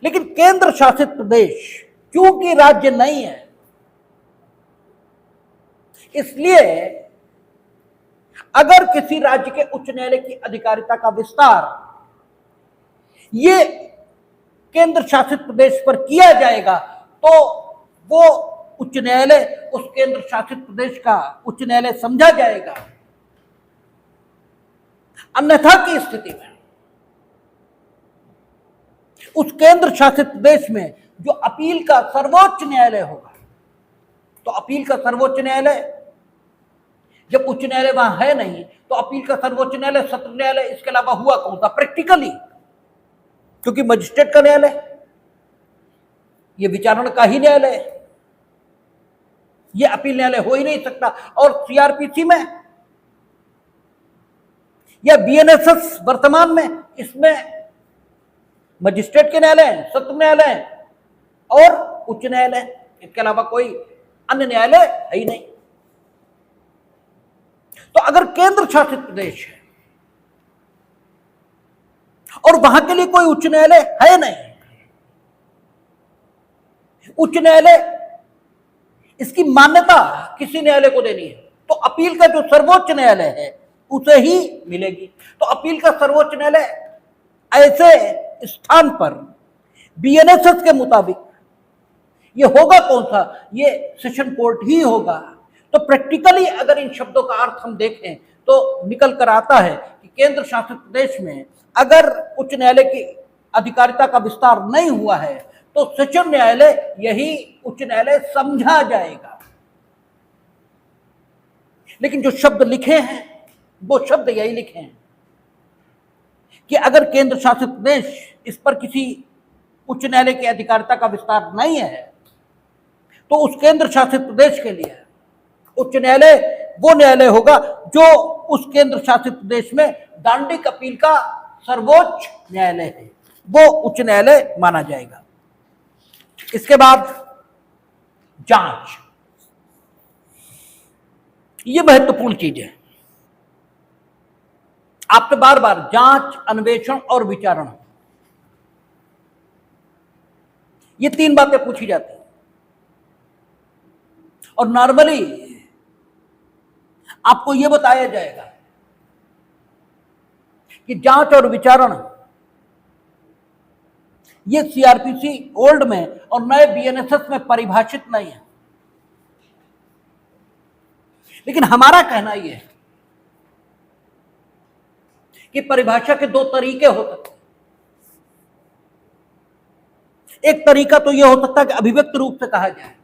लेकिन केंद्र शासित प्रदेश क्योंकि राज्य नहीं है, इसलिए अगर किसी राज्य के उच्च न्यायालय की अधिकारिता का विस्तार ये केंद्र शासित प्रदेश पर किया जाएगा तो वो उच्च न्यायालय उस केंद्र शासित प्रदेश का उच्च न्यायालय समझा जाएगा। अन्यथा की स्थिति में उस केंद्र शासित प्रदेश में जो अपील का सर्वोच्च न्यायालय होगा, तो अपील का सर्वोच्च न्यायालय जब उच्च न्यायालय वहां है नहीं तो अपील का सर्वोच्च न्यायालय सत्र न्यायालय इसके अलावा हुआ कौन सा प्रैक्टिकली, क्योंकि मजिस्ट्रेट का न्यायालय ये विचारण का ही न्यायालय है, ये अपील न्यायालय हो ही नहीं सकता। और सीआरपीसी में या बीएनएसएस वर्तमान में इसमें मजिस्ट्रेट के न्यायालय हैं, सत्र न्यायालय हैं और उच्च न्यायालय, इसके अलावा कोई अन्य न्यायालय है ही नहीं। तो अगर केंद्र शासित प्रदेश है और वहां के लिए कोई उच्च न्यायालय है नहीं, उच्च न्यायालय इसकी मान्यता किसी न्यायालय को देनी है तो अपील का जो सर्वोच्च न्यायालय है उसे ही मिलेगी। तो अपील का सर्वोच्च न्यायालय ऐसे स्थान पर बीएनएसएस के मुताबिक ये होगा कौन सा, ये सेशन कोर्ट ही होगा। तो प्रैक्टिकली अगर इन शब्दों का अर्थ हम देखें तो निकल कर आता है कि केंद्र शासित प्रदेश में अगर उच्च न्यायालय की अधिकारिता का विस्तार नहीं हुआ है तो सेशन न्यायालय यही उच्च न्यायालय समझा जाएगा। लेकिन जो शब्द लिखे हैं वो शब्द यही लिखे हैं कि अगर केंद्र शासित प्रदेश इस पर किसी उच्च न्यायालय की अधिकारिता का विस्तार नहीं है तो उस केंद्र शासित प्रदेश के लिए उच्च न्यायालय वो न्यायालय होगा जो उस केंद्र शासित प्रदेश में दांडिक अपील का सर्वोच्च न्यायालय है, वो उच्च न्यायालय माना जाएगा। इसके बाद जांच, ये महत्वपूर्ण चीज है। आपसे बार बार जांच, अन्वेषण और विचारण, ये तीन बातें पूछी जाती हैं और नॉर्मली आपको यह बताया जाएगा कि जांच और विचारण ये सीआरपीसी ओल्ड में और नए बीएनएसएस में परिभाषित नहीं है। लेकिन हमारा कहना यह है कि परिभाषा के दो तरीके हो सकते हैं। एक तरीका तो यह हो सकता है कि अभिव्यक्त रूप से कहा जाए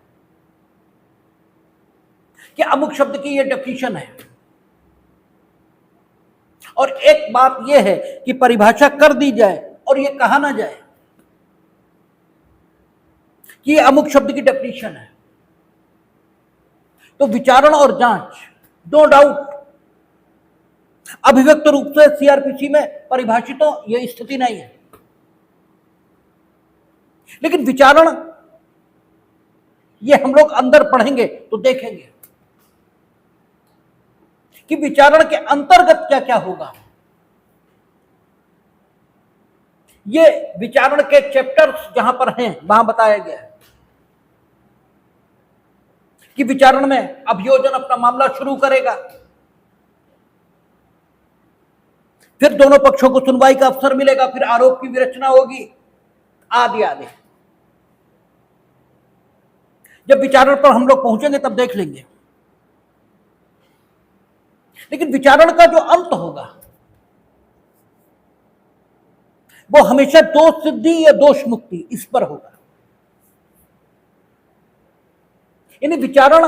कि अमुक शब्द की यह डेफिनेशन है, और एक बात यह है कि परिभाषा कर दी जाए और यह कहा ना जाए कि यह अमुक शब्द की डेफिनेशन है। तो विचारण और जांच नो डाउट अभिव्यक्त रूप से सीआरपीसी में परिभाषित हो, यह स्थिति नहीं है। लेकिन विचारण ये हम लोग अंदर पढ़ेंगे तो देखेंगे कि विचारण के अंतर्गत क्या क्या होगा। ये विचारण के चैप्टर्स जहां पर हैं वहां बताया गया है कि विचारण में अभियोजन अपना मामला शुरू करेगा, फिर दोनों पक्षों को सुनवाई का अवसर मिलेगा, फिर आरोप की विरचना होगी, आदि आदि। जब विचारण पर हम लोग पहुंचेंगे तब देख लेंगे। लेकिन विचारण का जो अंत होगा वो हमेशा दोष सिद्धि या दोष मुक्ति इस पर होगा। यानी विचारण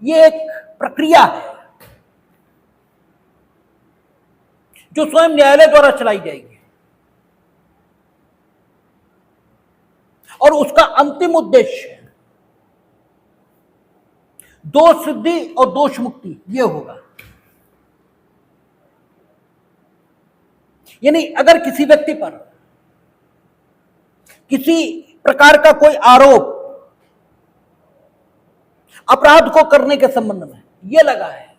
ये एक प्रक्रिया है जो स्वयं न्यायालय द्वारा चलाई जाएगी और उसका अंतिम उद्देश्य दोष सिद्धि और दोष मुक्ति ये होगा। यानी अगर किसी व्यक्ति पर किसी प्रकार का कोई आरोप अपराध को करने के संबंध में यह लगा है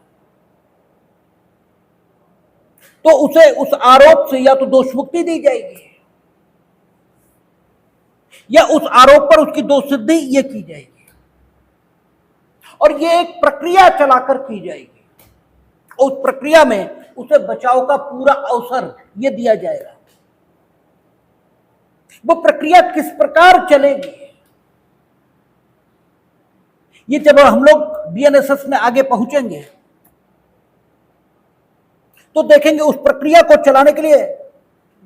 तो उसे उस आरोप से या तो दोष मुक्ति दी जाएगी या उस आरोप पर उसकी दोष सिद्धि ये की जाएगी, और ये एक प्रक्रिया चलाकर की जाएगी। उस प्रक्रिया में उसे बचाव का पूरा अवसर ये दिया जाएगा। वो प्रक्रिया किस प्रकार चलेगी ये जब हम लोग बीएनएसएस में आगे पहुंचेंगे तो देखेंगे उस प्रक्रिया को चलाने के लिए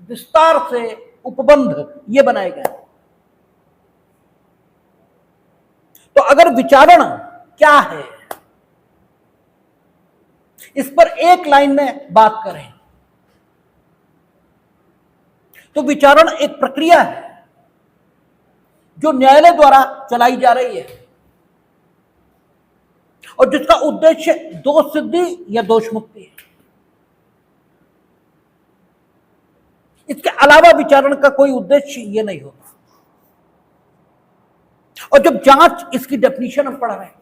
विस्तार से उपबंध ये बनाए गए। तो अगर विचारण क्या है इस पर एक लाइन में बात करें तो विचारण एक प्रक्रिया है जो न्यायालय द्वारा चलाई जा रही है और जिसका उद्देश्य दोष सिद्धि या दोष मुक्ति है। इसके अलावा विचारण का कोई उद्देश्य ये नहीं होता। और जब जांच, इसकी डेफिनेशन हम पढ़ रहे हैं,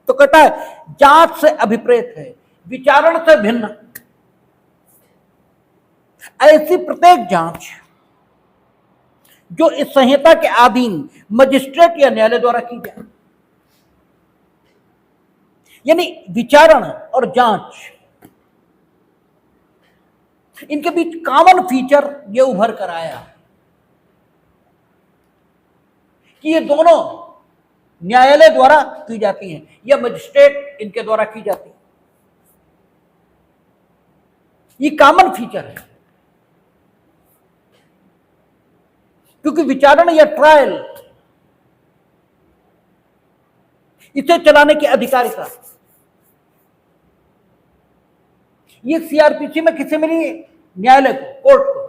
तो कहता है जांच से अभिप्रेत है, विचारण से भिन्न ऐसी प्रत्येक जांच जो इस संहिता के अधीन मजिस्ट्रेट या न्यायालय द्वारा की जाए। यानी विचारण और जांच, इनके बीच कॉमन फीचर ये उभर कर आया कि ये दोनों न्यायालय द्वारा की जाती हैं या मजिस्ट्रेट इनके द्वारा की जाती है। ये कॉमन फीचर है, क्योंकि विचारण या ट्रायल, इसे चलाने की अधिकारिता ये सीआरपीसी में किसे मिली? न्यायालय को, कोर्ट को।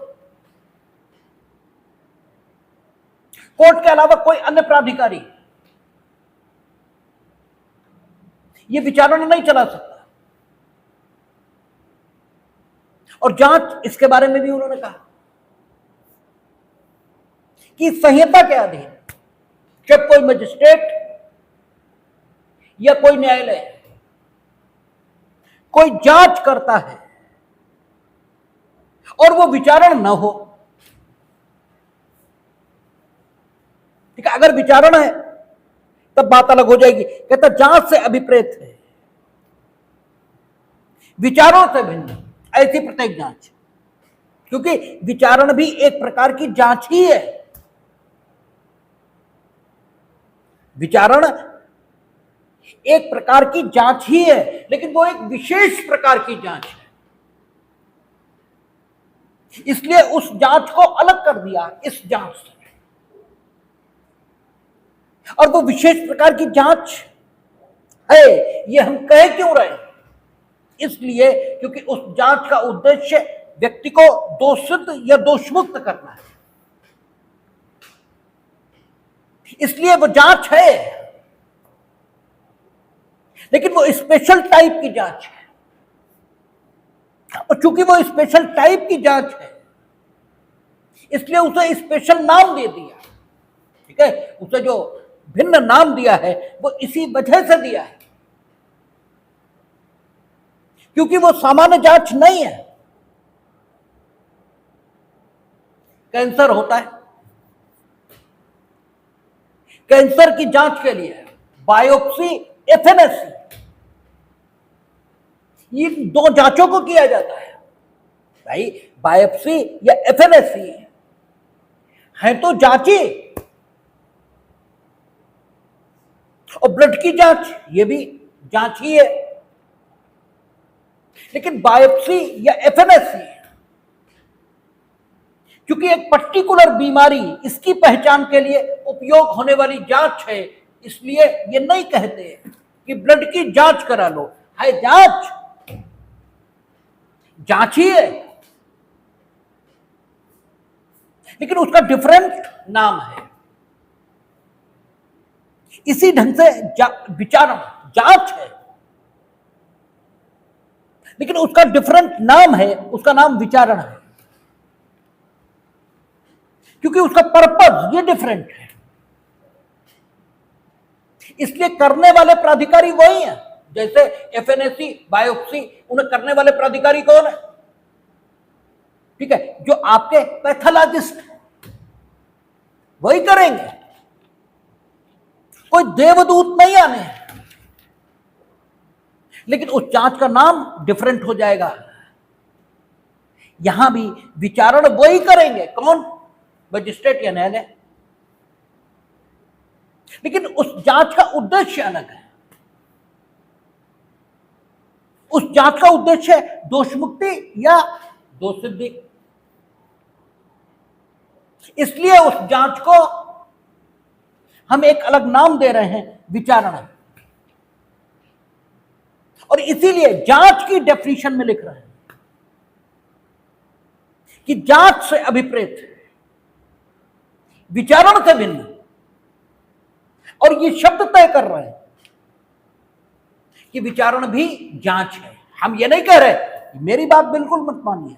कोर्ट के अलावा कोई अन्य प्राधिकारी ये विचारण नहीं चला सकता। और जांच, इसके बारे में भी उन्होंने कहा कि संहिता के अधीन जब कोई मजिस्ट्रेट या कोई न्यायालय कोई जांच करता है और वो विचारण न हो, ठीक है, अगर विचारण है तब बात अलग हो जाएगी। कहता जांच से अभिप्रेत है, विचारों से भिन्न ऐसी प्रत्येक जांच, क्योंकि विचारण भी एक प्रकार की जांच ही है। विचारण एक प्रकार की जांच ही है, लेकिन वो एक विशेष प्रकार की जांच है, इसलिए उस जांच को अलग कर दिया इस जांच से। और वो विशेष प्रकार की जांच है, ये हम कह क्यों रहे हैं? इसलिए क्योंकि उस जांच का उद्देश्य व्यक्ति को दोषसिद्ध या दोषमुक्त करना है, इसलिए वो जांच है। लेकिन वो स्पेशल टाइप की जांच है, और चूंकि वो स्पेशल टाइप की जांच है, इसलिए उसे स्पेशल नाम दे दिया। ठीक है, उसे जो भिन्न नाम दिया है वो इसी वजह से दिया है, क्योंकि वो सामान्य जांच नहीं है। कैंसर होता है, कैंसर की जांच के लिए बायोप्सी, एफएनएसी, ये दो जांचों को किया जाता है। भाई बायोप्सी या एफएनएसी है तो जांची, और ब्लड की जांच ये भी जांच ही है। लेकिन बायोप्सी या एफएनएसी क्योंकि एक पर्टिकुलर बीमारी, इसकी पहचान के लिए उपयोग होने वाली जांच है, इसलिए ये नहीं कहते कि ब्लड की जांच करा लो। है जांच, जांच ही है, लेकिन उसका डिफरेंट नाम है। इसी ढंग से विचारण जांच है, लेकिन उसका डिफरेंट नाम है, उसका नाम विचारण है, क्योंकि उसका पर्पस ये डिफरेंट है। इसलिए करने वाले प्राधिकारी वही हैं। जैसे एफएनएसी, बायोप्सी, उन्हें करने वाले प्राधिकारी कौन है? ठीक है, जो आपके पैथोलॉजिस्ट वही करेंगे, कोई देवदूत नहीं आने हैं। लेकिन उस जांच का नाम डिफरेंट हो जाएगा। यहां भी विचारण वही करेंगे, कौन? मजिस्ट्रेट या न्यायालय, लेकिन उस जांच का उद्देश्य अलग है। उस जांच का उद्देश्य है दोष मुक्ति या दोष सिद्धि, इसलिए उस जांच को हम एक अलग नाम दे रहे हैं, विचारण। और इसीलिए जांच की डेफिनेशन में लिख रहे हैं कि जांच से अभिप्रेत, विचारण से भिन्न। और ये शब्द तय कर रहे हैं कि विचारण भी जांच है। हम ये नहीं कह रहे, मेरी बात बिल्कुल मत मानिए,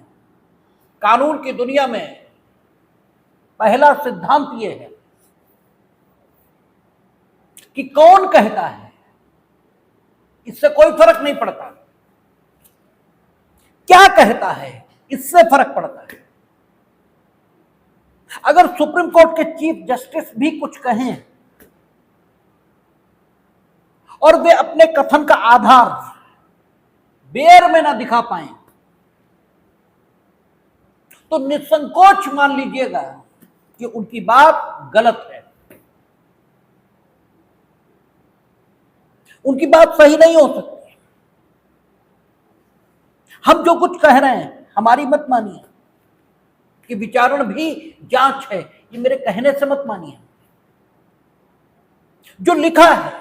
कानून की दुनिया में पहला सिद्धांत यह है कि कौन कहता है इससे कोई फर्क नहीं पड़ता, क्या कहता है इससे फर्क पड़ता है। अगर सुप्रीम कोर्ट के चीफ जस्टिस भी कुछ कहें और वे अपने कथन का आधार बेर में ना दिखा पाए तो निसंकोच मान लीजिएगा कि उनकी बात गलत है, उनकी बात सही नहीं हो सकती। हम जो कुछ कह रहे हैं हमारी मत मानिए कि विचारण भी जांच है, ये मेरे कहने से मत मानिए। जो लिखा है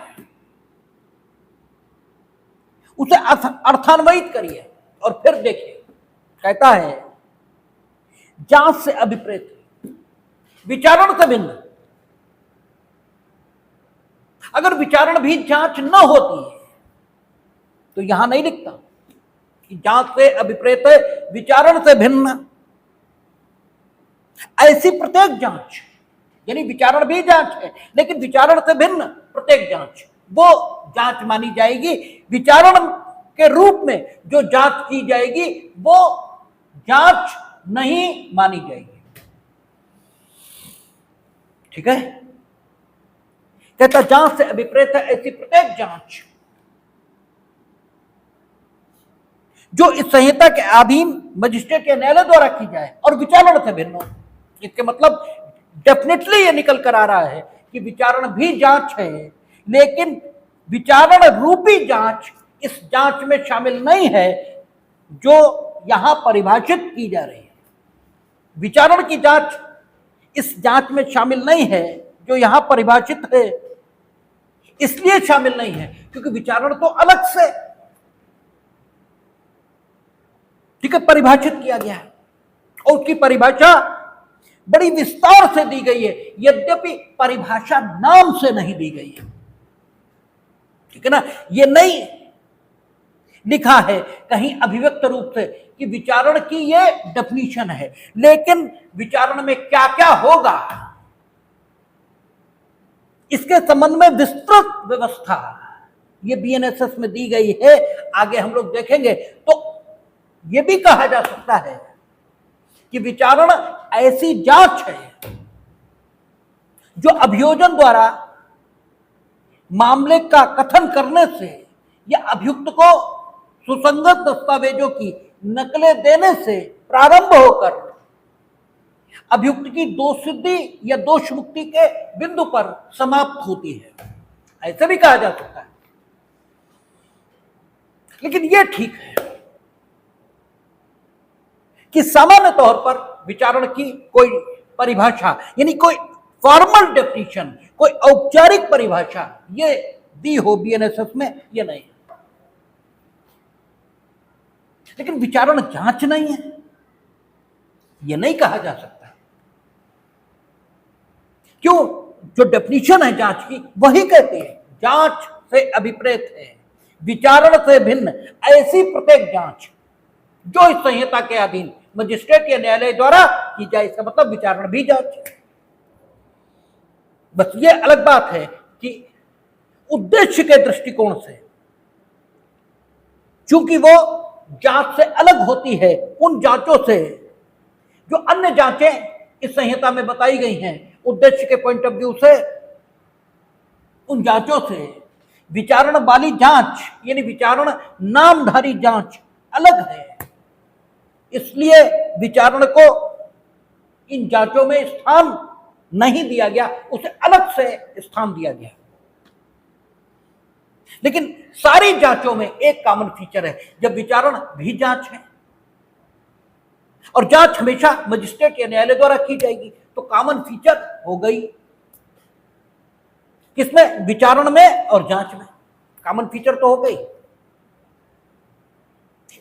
उसे अर्थान्वयित करिए और फिर देखिए। कहता है जांच से अभिप्रेत, विचारण से भिन्न। अगर विचारण भी जांच न होती तो यहां नहीं लिखता कि जांच से अभिप्रेत है, विचारण से भिन्न। ऐसी प्रत्येक जांच, यानी विचारण भी जांच है लेकिन विचारण से भिन्न प्रत्येक जांच, वो जांच मानी जाएगी। विचारण के रूप में जो जांच की जाएगी वो जांच नहीं मानी जाएगी। ठीक है, कहता जांच से अभिप्रेत है ऐसी प्रत्येक जांच जो इस संहिता के अधीन मजिस्ट्रेट या न्यायालय द्वारा की जाए और विचारण से भिन्न हो। इसके मतलब डेफिनेटली ये निकल कर आ रहा है कि विचारण भी जांच है लेकिन विचारण रूपी जांच इस जांच में शामिल नहीं है जो यहां परिभाषित की जा रही है। विचारण की जांच इस जांच में शामिल नहीं है जो यहां परिभाषित है। इसलिए शामिल नहीं है क्योंकि विचारण तो अलग से ठीक है परिभाषित किया गया है और उसकी परिभाषा बड़ी विस्तार से दी गई है, यद्यपि परिभाषा नाम से नहीं दी गई है। ठीक है ना, ये नहीं लिखा है कहीं अभिव्यक्त रूप से कि विचारण की ये डेफिनेशन है, लेकिन विचारण में क्या क्या होगा इसके संबंध में विस्तृत व्यवस्था ये बीएनएसएस में दी गई है। आगे हम लोग देखेंगे तो ये भी कहा जा सकता है कि विचारण ऐसी जांच है जो अभियोजन द्वारा मामले का कथन करने से या अभियुक्त को सुसंगत दस्तावेजों की नकलें देने से प्रारंभ होकर अभियुक्त की दोष सिद्धि या दोष मुक्ति के बिंदु पर समाप्त होती है, ऐसे भी कहा जा सकता है। लेकिन यह ठीक है कि सामान्य तौर पर विचारण की कोई परिभाषा यानी कोई फॉर्मल डेफिनेशन, कोई औपचारिक परिभाषा ये दी हो बीएनएसएस में, ये नहीं। लेकिन विचारण जांच नहीं है, ये नहीं कहा जा सकता। क्यों? जो डेफिनेशन है जांच की वही कहती है जांच से अभिप्रेत है, विचारण से भिन्न ऐसी प्रत्येक जांच जो इस संहिता के अधीन मजिस्ट्रेट या न्यायालय द्वारा की जाए। इसका मतलब विचारण भी जांच है। बस ये अलग बात है कि उद्देश्य के दृष्टिकोण से चूंकि वो जांच से अलग होती है उन जांचों से जो अन्य जांचें इस संहिता में बताई गई हैं, उद्देश्य के पॉइंट ऑफ व्यू से उन जांचों से विचारण वाली जांच यानी विचारण नामधारी जांच अलग है। इसलिए विचारण को इन जांचों में स्थान नहीं दिया गया, उसे अलग से स्थान दिया गया। लेकिन सारी जांचों में एक कॉमन फीचर है, जब विचारण भी जांच है और जांच हमेशा मजिस्ट्रेट या न्यायालय द्वारा की जाएगी तो कॉमन फीचर हो गई किसमें? विचारण में और जांच में कॉमन फीचर तो हो गई।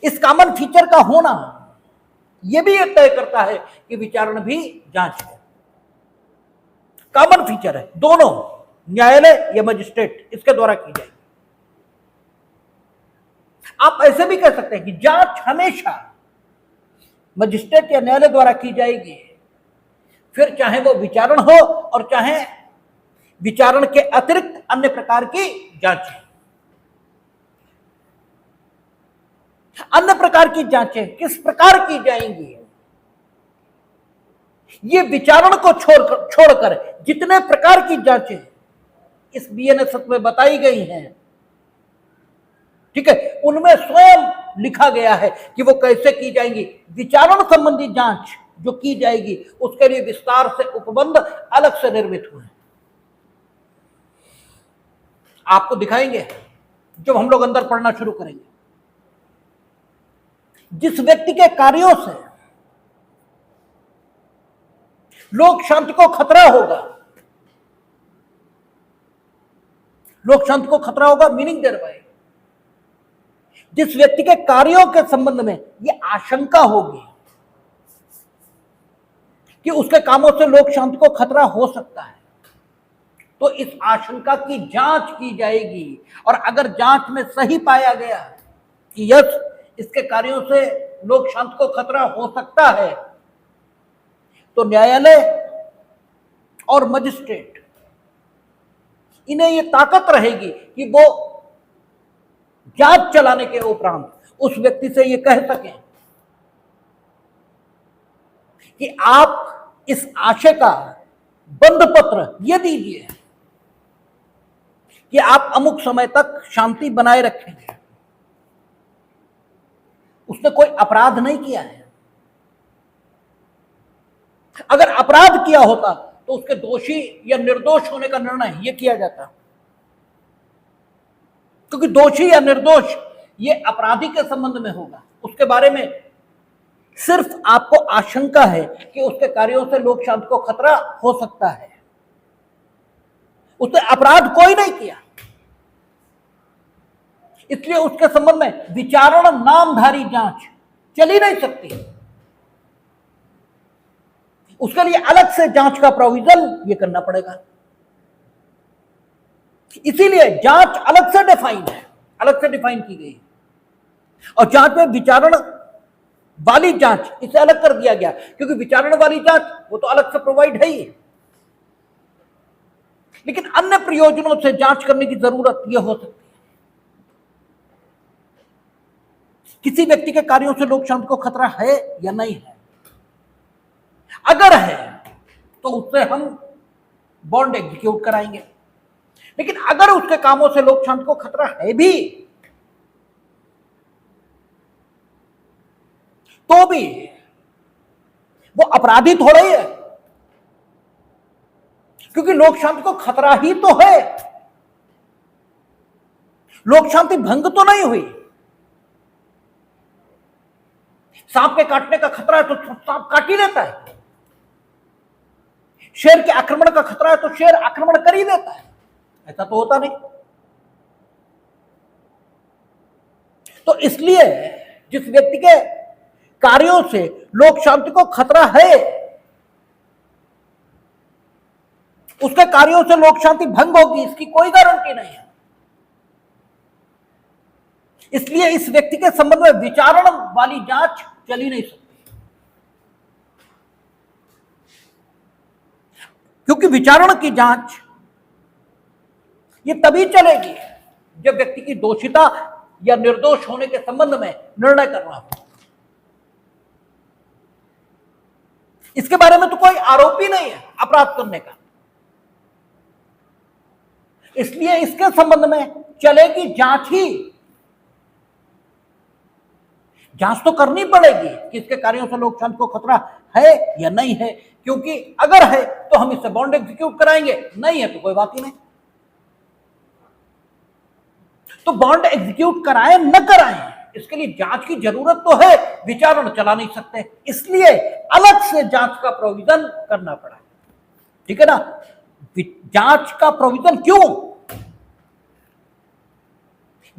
इस कॉमन फीचर का होना यह भी तय करता है कि विचारण भी जांच है, कॉमन फीचर है, दोनों न्यायालय या मजिस्ट्रेट इसके द्वारा की जाएगी। आप ऐसे भी कह सकते हैं कि जांच हमेशा मजिस्ट्रेट या न्यायालय द्वारा की जाएगी, फिर चाहे वो विचारण हो और चाहे विचारण के अतिरिक्त अन्य प्रकार की जांचें। अन्य प्रकार की जांचें किस प्रकार की जाएंगी? ये विचारण को छोड़कर जितने प्रकार की जांचें इस बीएनएस में बताई गई हैं, ठीक है, उनमें स्वयं लिखा गया है कि वो कैसे की जाएंगी। विचारण संबंधी जांच जो की जाएगी उसके लिए विस्तार से उपबंध अलग से निर्मित हुए हैं। आपको दिखाएंगे जब हम लोग अंदर पढ़ना शुरू करेंगे। जिस व्यक्ति के कार्यों से लोक शांति को खतरा होगा, लोक शांति को खतरा होगा मीनिंग देयर बाय, जिस व्यक्ति के कार्यों के संबंध में यह आशंका होगी कि उसके कामों से लोक शांति को खतरा हो सकता है, तो इस आशंका की जांच की जाएगी। और अगर जांच में सही पाया गया कि यस, इसके कार्यों से लोक शांति को खतरा हो सकता है, तो न्यायालय और मजिस्ट्रेट इन्हें यह ताकत रहेगी कि वो जांच चलाने के उपरांत उस व्यक्ति से यह कह सकें कि आप इस आशय का बंध पत्र यह दीजिए कि आप अमुक समय तक शांति बनाए रखेंगे। उसने कोई अपराध नहीं किया है। अगर अपराध किया होता तो उसके दोषी या निर्दोष होने का निर्णय यह किया जाता, क्योंकि दोषी या निर्दोष ये अपराधी के संबंध में होगा। उसके बारे में सिर्फ आपको आशंका है कि उसके कार्यों से लोक शांति को खतरा हो सकता है, उसने अपराध कोई नहीं किया, इसलिए उसके संबंध में विचारण नामधारी जांच चल ही नहीं सकती। उसके लिए अलग से जांच का प्रोविजन ये करना पड़ेगा। इसीलिए जांच अलग से डिफाइन है, अलग से डिफाइन की गई है। और जांच में विचारण वाली जांच इसे अलग कर दिया गया, क्योंकि विचारण वाली जांच वो तो अलग से प्रोवाइड है ही, लेकिन अन्य प्रयोजनों से जांच करने की जरूरत यह हो सकती है। किसी व्यक्ति के कार्यों से लोक शांति को खतरा है या नहीं है। अगर है तो उससे हम बॉन्ड एग्जीक्यूट कराएंगे, लेकिन अगर उसके कामों से लोक शांति को खतरा है भी तो भी वो अपराधी थोड़ा ही है, क्योंकि लोक शांति को खतरा ही तो है, लोक शांति भंग तो नहीं हुई। सांप के काटने का खतरा है तो सांप काट ही लेता है, शेर के आक्रमण का खतरा है तो शेर आक्रमण कर ही लेता है, ऐसा तो होता नहीं। तो इसलिए जिस व्यक्ति के कार्यों से लोक शांति को खतरा है, उसके कार्यों से लोक शांति भंग होगी, इसकी कोई गारंटी नहीं है। इसलिए इस व्यक्ति के संबंध में विचारण वाली जांच चल ही नहीं सकती, क्योंकि विचारण की जांच ये तभी चलेगी जब व्यक्ति की दोषिता या निर्दोष होने के संबंध में निर्णय करना हो। इसके बारे में तो कोई आरोप ही नहीं है अपराध करने का, इसलिए इसके संबंध में चलेगी जांच ही। जांच तो करनी पड़ेगी कि इसके कार्यों से लोक शांति को खतरा है या नहीं है, क्योंकि अगर है तो हम इससे बॉन्ड एग्जीक्यूट कराएंगे, नहीं है तो कोई बात ही नहीं। तो बॉन्ड एग्जीक्यूट कराएं न कराएं, इसके लिए जांच की जरूरत तो है, विचारण चला नहीं सकते, इसलिए अलग से जांच का प्रोविजन करना पड़ा। ठीक है ना। जांच का प्रोविजन क्यों?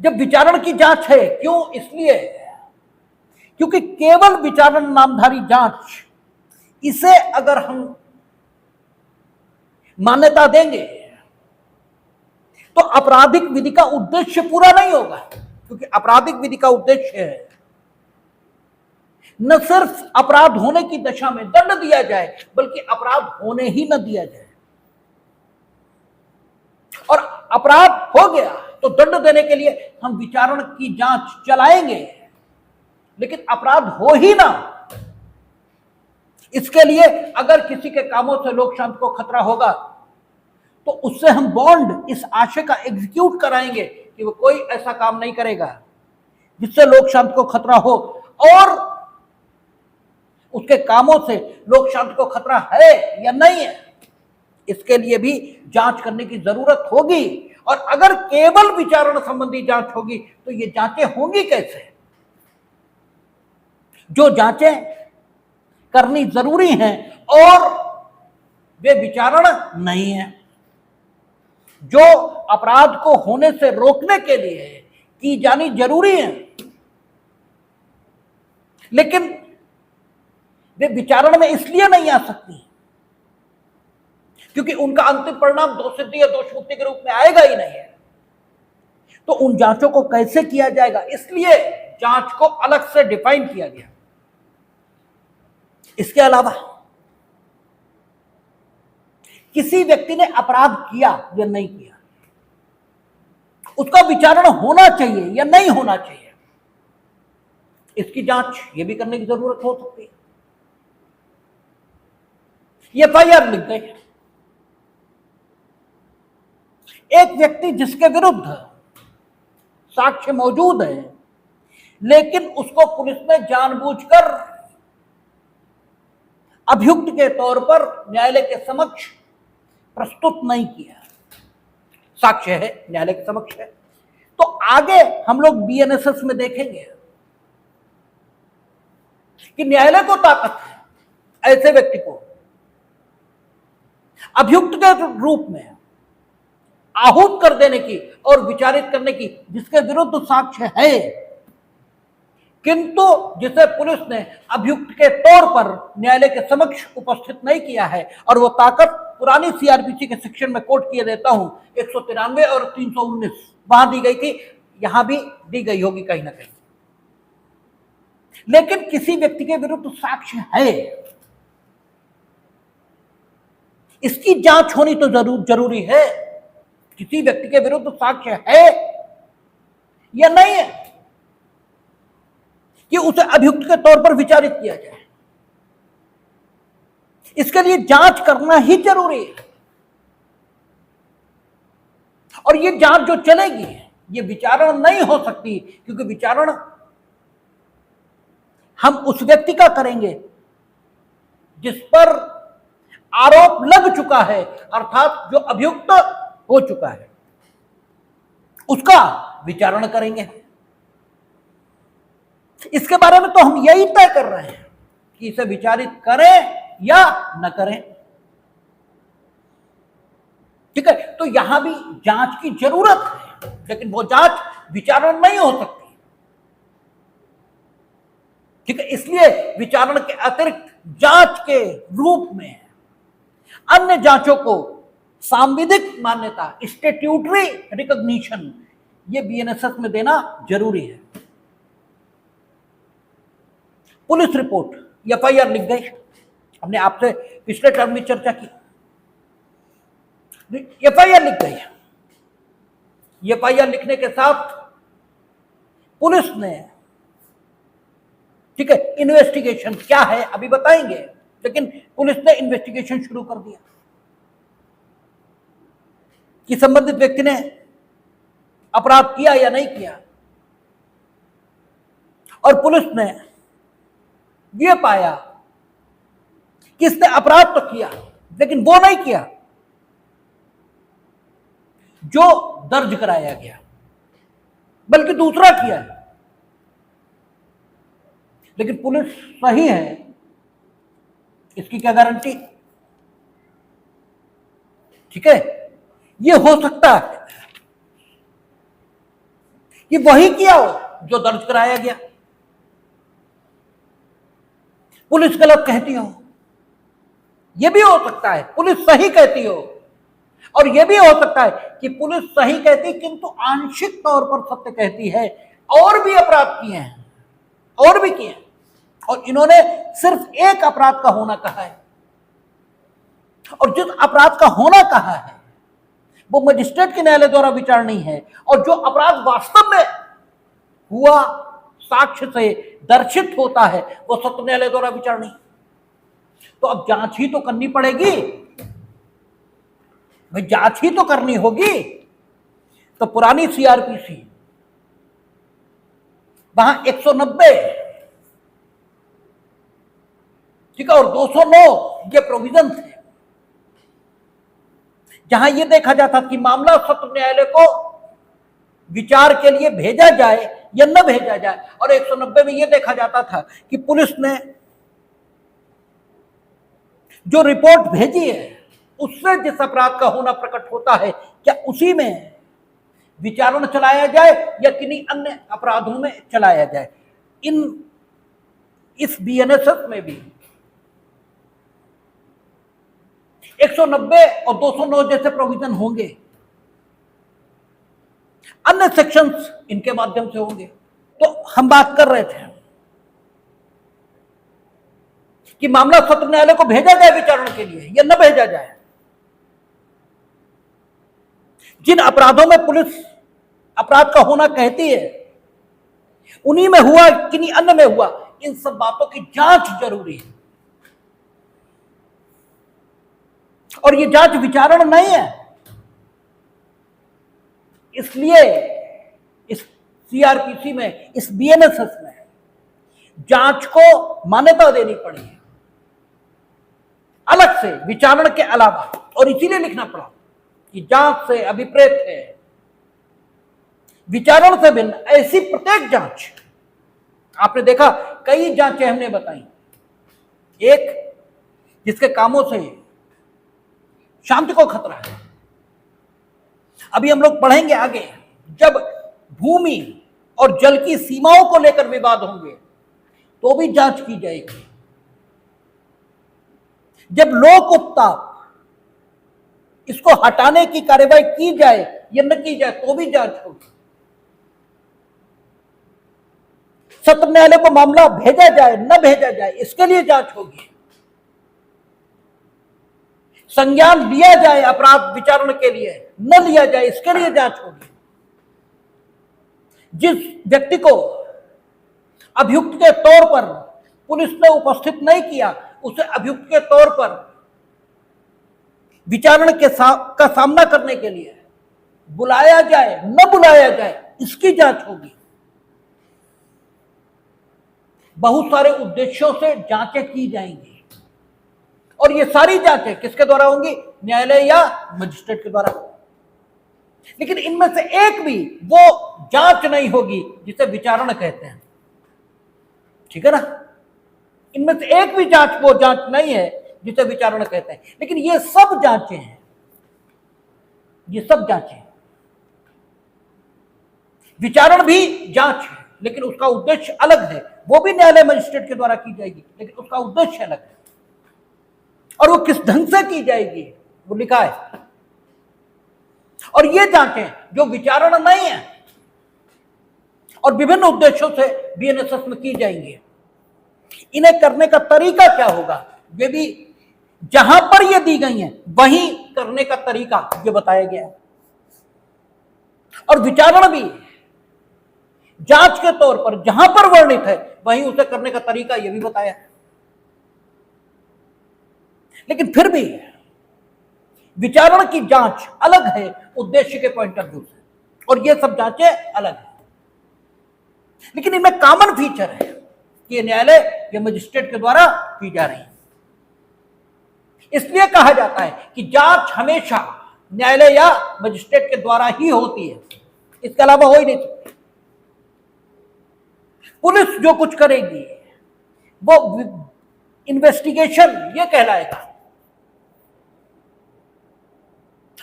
जब विचारण की जांच है, क्यों? इसलिए क्योंकि केवल विचारण नामधारी जांच, इसे अगर हम मान्यता देंगे तो आपराधिक विधि का उद्देश्य पूरा नहीं होगा, क्योंकि आपराधिक विधि का उद्देश्य है न सिर्फ अपराध होने की दशा में दंड दिया जाए, बल्कि अपराध होने ही न दिया जाए। और अपराध हो गया तो दंड देने के लिए हम विचारण की जांच चलाएंगे, लेकिन अपराध हो ही ना, इसके लिए अगर किसी के कामों से लोक शांति को खतरा होगा तो उससे हम बॉन्ड इस आशय का एग्जीक्यूट कराएंगे कि वो कोई ऐसा काम नहीं करेगा जिससे लोक शांति को खतरा हो, और उसके कामों से लोक शांति को खतरा है या नहीं है, इसके लिए भी जांच करने की जरूरत होगी। और अगर केवल विचारण संबंधी जांच होगी तो ये जांचें होंगी कैसे? जो जांचें करनी जरूरी हैं और वे विचारण नहीं है, जो अपराध को होने से रोकने के लिए की जानी जरूरी है, लेकिन वे विचारण में इसलिए नहीं आ सकती क्योंकि उनका अंतिम परिणाम दोषसिद्धि या दोष मुक्ति के रूप में आएगा ही नहीं है। तो उन जांचों को कैसे किया जाएगा, इसलिए जांच को अलग से डिफाइन किया गया। इसके अलावा किसी व्यक्ति ने अपराध किया या नहीं किया, उसका विचारण होना चाहिए या नहीं होना चाहिए, इसकी जांच ये भी करने की जरूरत हो सकती है। एफआईआर लिख गई, एक व्यक्ति जिसके विरुद्ध साक्ष्य मौजूद है लेकिन उसको पुलिस ने जानबूझकर अभियुक्त के तौर पर न्यायालय के समक्ष प्रस्तुत नहीं किया, साक्ष्य है न्यायालय के समक्ष है, तो आगे हम लोग बीएनएसएस में देखेंगे कि न्यायालय को ताकत है ऐसे व्यक्ति को अभियुक्त के रूप में आहूत कर देने की और विचारित करने की जिसके विरुद्ध साक्ष्य है, किंतु जिसे पुलिस ने अभियुक्त के तौर पर न्यायालय के समक्ष उपस्थित नहीं किया है। और वो ताकत पुरानी सीआरपीसी के सेक्शन में कोट किए देता हूं, 193 और 319 वहां दी गई थी, यहां भी दी गई होगी कहीं ना कहीं। लेकिन किसी व्यक्ति के विरुद्ध साक्ष्य है, इसकी जांच होनी तो जरूरी है। किसी व्यक्ति के विरुद्ध साक्ष्य है या नहीं है कि उसे अभियुक्त के तौर पर विचारित किया जाए, इसके लिए जांच करना ही जरूरी है। और ये जांच जो चलेगी ये विचारण नहीं हो सकती, क्योंकि विचारण हम उस व्यक्ति का करेंगे जिस पर आरोप लग चुका है, अर्थात जो अभियुक्त हो चुका है उसका विचारण करेंगे। इसके बारे में तो हम यही तय कर रहे हैं कि इसे विचारित करें या न करें, ठीक है। तो यहां भी जांच की जरूरत है, लेकिन वो जांच विचारण नहीं हो सकती, ठीक है। इसलिए विचारण के अतिरिक्त जांच के रूप में अन्य जांचों को सांविधिक मान्यता, स्टैट्यूटरी रिकॉग्निशन, ये बीएनएसएस में देना जरूरी है। पुलिस रिपोर्ट एफआईआर लिख गई, हमने आपसे पिछले टर्म में चर्चा की, एफआईआर लिख गई। एफआईआर लिखने के साथ पुलिस ने, ठीक है, इन्वेस्टिगेशन क्या है अभी बताएंगे, लेकिन पुलिस ने इन्वेस्टिगेशन शुरू कर दिया कि संबंधित व्यक्ति ने अपराध किया या नहीं किया। और पुलिस ने यह पाया कि इसने अपराध तो किया लेकिन वो नहीं किया जो दर्ज कराया गया, बल्कि दूसरा किया है। लेकिन पुलिस सही है, इसकी क्या गारंटी, ठीक है। यह हो सकता है कि वही किया हो जो दर्ज कराया गया, पुलिस गलत कहती हो, यह भी हो सकता है पुलिस सही कहती हो, और यह भी हो सकता है कि पुलिस सही कहती किंतु आंशिक तौर पर सत्य कहती है, और भी अपराध किए हैं, और भी किए हैं। और इन्होंने सिर्फ एक अपराध का होना कहा है, और जिस अपराध का होना कहा है वो मजिस्ट्रेट के न्यायालय द्वारा विचार नहीं है, और जो अपराध वास्तव में हुआ, साक्ष्य से दर्शित होता है, वो सत्र न्यायालय द्वारा विचार नहीं। तो अब जांच ही तो करनी पड़ेगी भाई, जांच ही तो करनी होगी। तो पुरानी सीआरपीसी वहां 190, ठीक है, और 209 ये प्रोविजन थे, जहां यह देखा जाता कि मामला सत्र न्यायालय को विचार के लिए भेजा जाए या न भेजा जाए। और 190 में यह देखा जाता था कि पुलिस ने जो रिपोर्ट भेजी है उससे जिस अपराध का होना प्रकट होता है, क्या उसी में विचारण चलाया जाए या किन्हीं अन्य अपराधों में चलाया जाए। इस बीएनएसएस में भी 190 और 209 जैसे प्रोविजन होंगे, अन्य सेक्शंस इनके माध्यम से होंगे। तो हम बात कर रहे थे कि मामला सत्र न्यायालय को भेजा जाए विचारण के लिए या न भेजा जाए। जिन अपराधों में पुलिस अपराध का होना कहती है उन्हीं में हुआ किन्हीं अन्य में हुआ, इन सब बातों की जांच जरूरी है। और ये जांच विचारण नहीं है, इसलिए इस सीआरपीसी में, इस बीएनएसएस में जांच को मान्यता देनी पड़ी है अलग से, विचारण के अलावा। और इसीलिए लिखना पड़ा कि जांच से अभिप्रेत है विचारण से भिन्न ऐसी प्रत्येक जांच। आपने देखा कई जांचें हमने बताई, एक जिसके कामों से शांति को खतरा है। अभी हम लोग पढ़ेंगे आगे, जब भूमि और जल की सीमाओं को लेकर विवाद होंगे तो भी जांच की जाएगी। जब लोक उपताप इसको हटाने की कार्रवाई की जाए या न की जाए तो भी जांच होगी। सत्र न्यायालय को मामला भेजा जाए न भेजा जाए इसके लिए जांच होगी। संज्ञान लिया जाए अपराध विचारण के लिए न लिया जाए इसके लिए जांच होगी। जिस व्यक्ति को अभियुक्त के तौर पर पुलिस ने उपस्थित नहीं किया उसे अभियुक्त के तौर पर विचारण का सामना करने के लिए बुलाया जाए न बुलाया जाए इसकी जांच होगी। बहुत सारे उद्देश्यों से जांचें की जाएंगी और ये सारी जांचें किसके द्वारा होंगी, न्यायालय या मजिस्ट्रेट के द्वारा। लेकिन इनमें से एक भी वो जांच नहीं होगी जिसे विचारण कहते हैं, ठीक है ना। इनमें से एक भी जांच वो जांच नहीं है जिसे विचारण कहते हैं। लेकिन ये सब जांचें हैं, ये सब जांचें, विचारण भी जांच है लेकिन उसका उद्देश्य अलग है। वो भी न्यायालय मजिस्ट्रेट के द्वारा की जाएगी लेकिन उसका उद्देश्य अलग है। और वो किस ढंग से की जाएगी वो लिखा है। और ये जांचें जो विचारण नहीं है और विभिन्न उद्देश्यों से बीएनएसएस में की जाएंगी, इन्हें करने का तरीका क्या होगा ये भी जहां पर ये दी गई हैं वहीं करने का तरीका ये बताया गया है। और विचारण भी जांच के तौर पर जहां पर वर्णित है वहीं उसे करने का तरीका ये भी बताया है। लेकिन फिर भी विचारण की जांच अलग है उद्देश्य के पॉइंट ऑफ व्यू से, और ये सब जांचें अलग है। लेकिन इनमें कॉमन फीचर है कि न्यायालय या मजिस्ट्रेट के द्वारा की जा रही है। इसलिए कहा जाता है कि जांच हमेशा न्यायालय या मजिस्ट्रेट के द्वारा ही होती है, इसके अलावा हो ही नहीं सकती। पुलिस जो कुछ करेगी वो इन्वेस्टिगेशन ये कहलाएगा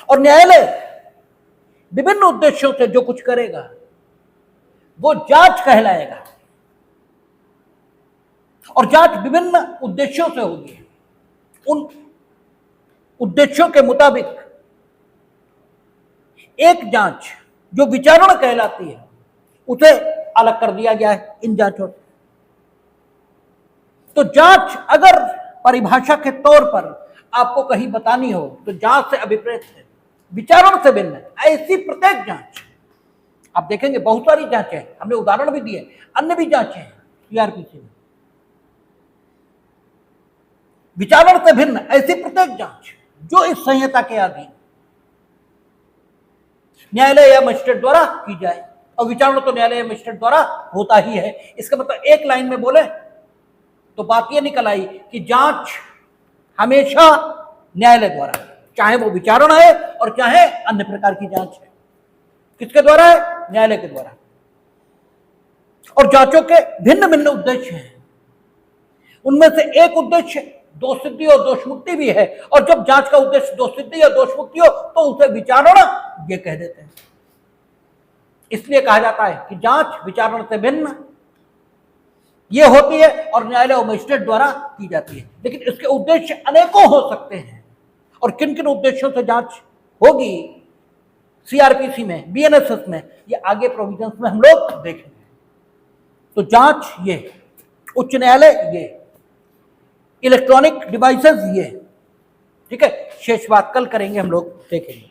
और न्यायालय विभिन्न उद्देश्यों से जो कुछ करेगा वो जांच कहलाएगा। और जांच विभिन्न उद्देश्यों से होगी। उन उद्देश्यों के मुताबिक एक जांच जो विचारण कहलाती है उसे अलग कर दिया गया है इन जांचों से। तो जांच अगर परिभाषा के तौर पर आपको कहीं बतानी हो तो जांच से अभिप्रेत है, विचारण से भिन्न है। ऐसी प्रत्येक जांच आप देखेंगे, बहुत सारी जांचें हैं, हमने उदाहरण भी दिए, अन्य भी जांचें हैं सीआरपीसी में। विचारण से भिन्न ऐसी प्रत्येक जांच जो इस संहिता के अधीन न्यायालय या मजिस्ट्रेट द्वारा की जाए, और विचारण तो न्यायालय या मजिस्ट्रेट द्वारा होता ही है। इसका मतलब एक लाइन में बोले तो बात यह निकल आई कि जांच हमेशा न्यायालय द्वारा, चाहे वो विचारण है और चाहे अन्य प्रकार की जांच है, किसके द्वारा है? न्यायालय के द्वारा। और जांचों के भिन्न भिन्न उद्देश्य हैं, उनमें से एक उद्देश्य दोष सिद्धि और दोष मुक्ति भी है, और जब जांच का उद्देश्य दोष सिद्धि या दोष मुक्ति हो तो उसे विचारण ये कह देते हैं। इसलिए कहा जाता है कि जांच विचारण से भिन्न ये होती है और न्यायालय और मजिस्ट्रेट द्वारा की जाती है। लेकिन इसके उद्देश्य अनेकों हो सकते हैं, और किन किन उद्देश्यों से जांच होगी सीआरपीसी में, बीएनएसएस में, ये आगे प्रोविजंस में हम लोग देखेंगे। तो जांच ये, उच्च न्यायालय ये, इलेक्ट्रॉनिक डिवाइसेस ये, ठीक है। शेष बात कल करेंगे हम लोग, देखेंगे।